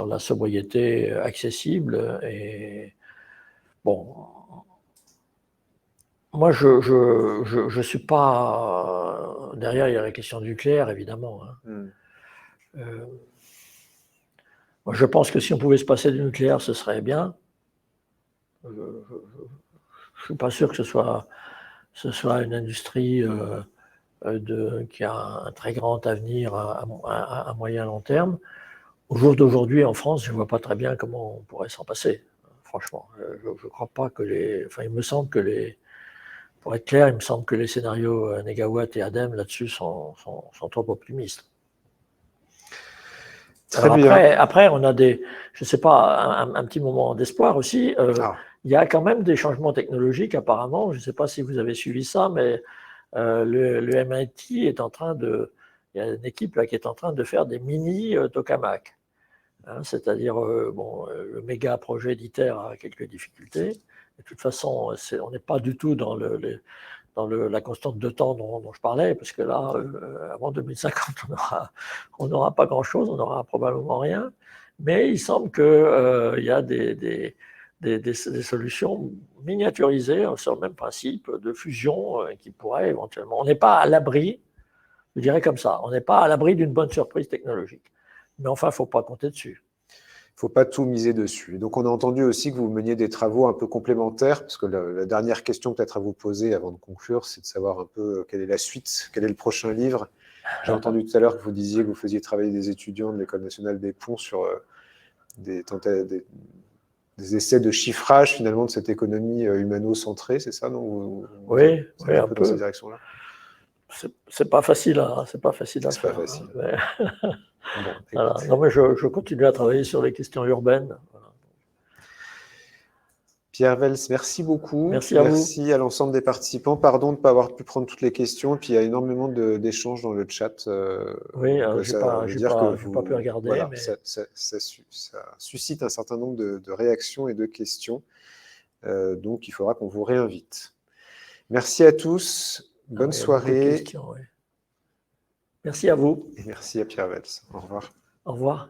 la sobriété accessible. Et bon, moi, je suis pas derrière. Il y a la question nucléaire, évidemment. Hein. Moi, je pense que si on pouvait se passer du nucléaire, ce serait bien. Je ne suis pas sûr que ce soit une industrie qui a un très grand avenir à moyen long terme. Au jour d'aujourd'hui, en France, je ne vois pas très bien comment on pourrait s'en passer. Franchement, je ne crois pas que il me semble que pour être clair, il me semble que les scénarios Negawatt et ADEME là-dessus sont trop optimistes. Après, on a je ne sais pas, un petit moment d'espoir aussi. Il y a quand même des changements technologiques apparemment. Je ne sais pas si vous avez suivi ça, mais le MIT est en train il y a une équipe là qui est en train de faire des mini tokamaks. Hein, c'est-à-dire, le méga projet d'ITER a quelques difficultés. De toute façon, on n'est pas du tout dans la constante de temps dont je parlais, parce que là, avant 2050, on n'aura pas grand-chose, on n'aura probablement rien. Mais il semble qu'il y a des solutions miniaturisées sur le même principe de fusion qui pourraient éventuellement. On n'est pas à l'abri, je dirais comme ça, on n'est pas à l'abri d'une bonne surprise technologique. Mais enfin, il ne faut pas compter dessus. Il ne faut pas tout miser dessus. Donc, on a entendu aussi que vous meniez des travaux un peu complémentaires, parce que la dernière question peut-être à vous poser avant de conclure, c'est de savoir un peu quelle est la suite, quel est le prochain livre. J'ai entendu tout à l'heure que vous disiez que vous faisiez travailler des étudiants de l'École nationale des ponts sur des essais de chiffrage finalement de cette économie humano-centrée, c'est ça, non? Oui, un peu dans cette direction-là. C'est pas facile, hein, c'est pas facile à faire. C'est pas facile. Mais... Bon, voilà. Non, mais je continue à travailler sur les questions urbaines. Voilà. Pierre Vels, merci beaucoup. Merci à vous. Merci à l'ensemble des participants. Pardon de ne pas avoir pu prendre toutes les questions. Et puis, il y a énormément d'échanges dans le chat. Oui, je n'ai pas pu regarder. Voilà, mais... ça suscite un certain nombre de réactions et de questions. Donc, il faudra qu'on vous réinvite. Merci à tous. Bonne il y a beaucoup de soirée. questions, oui. Merci à vous. Et merci à Pierre Vels. Au revoir. Au revoir.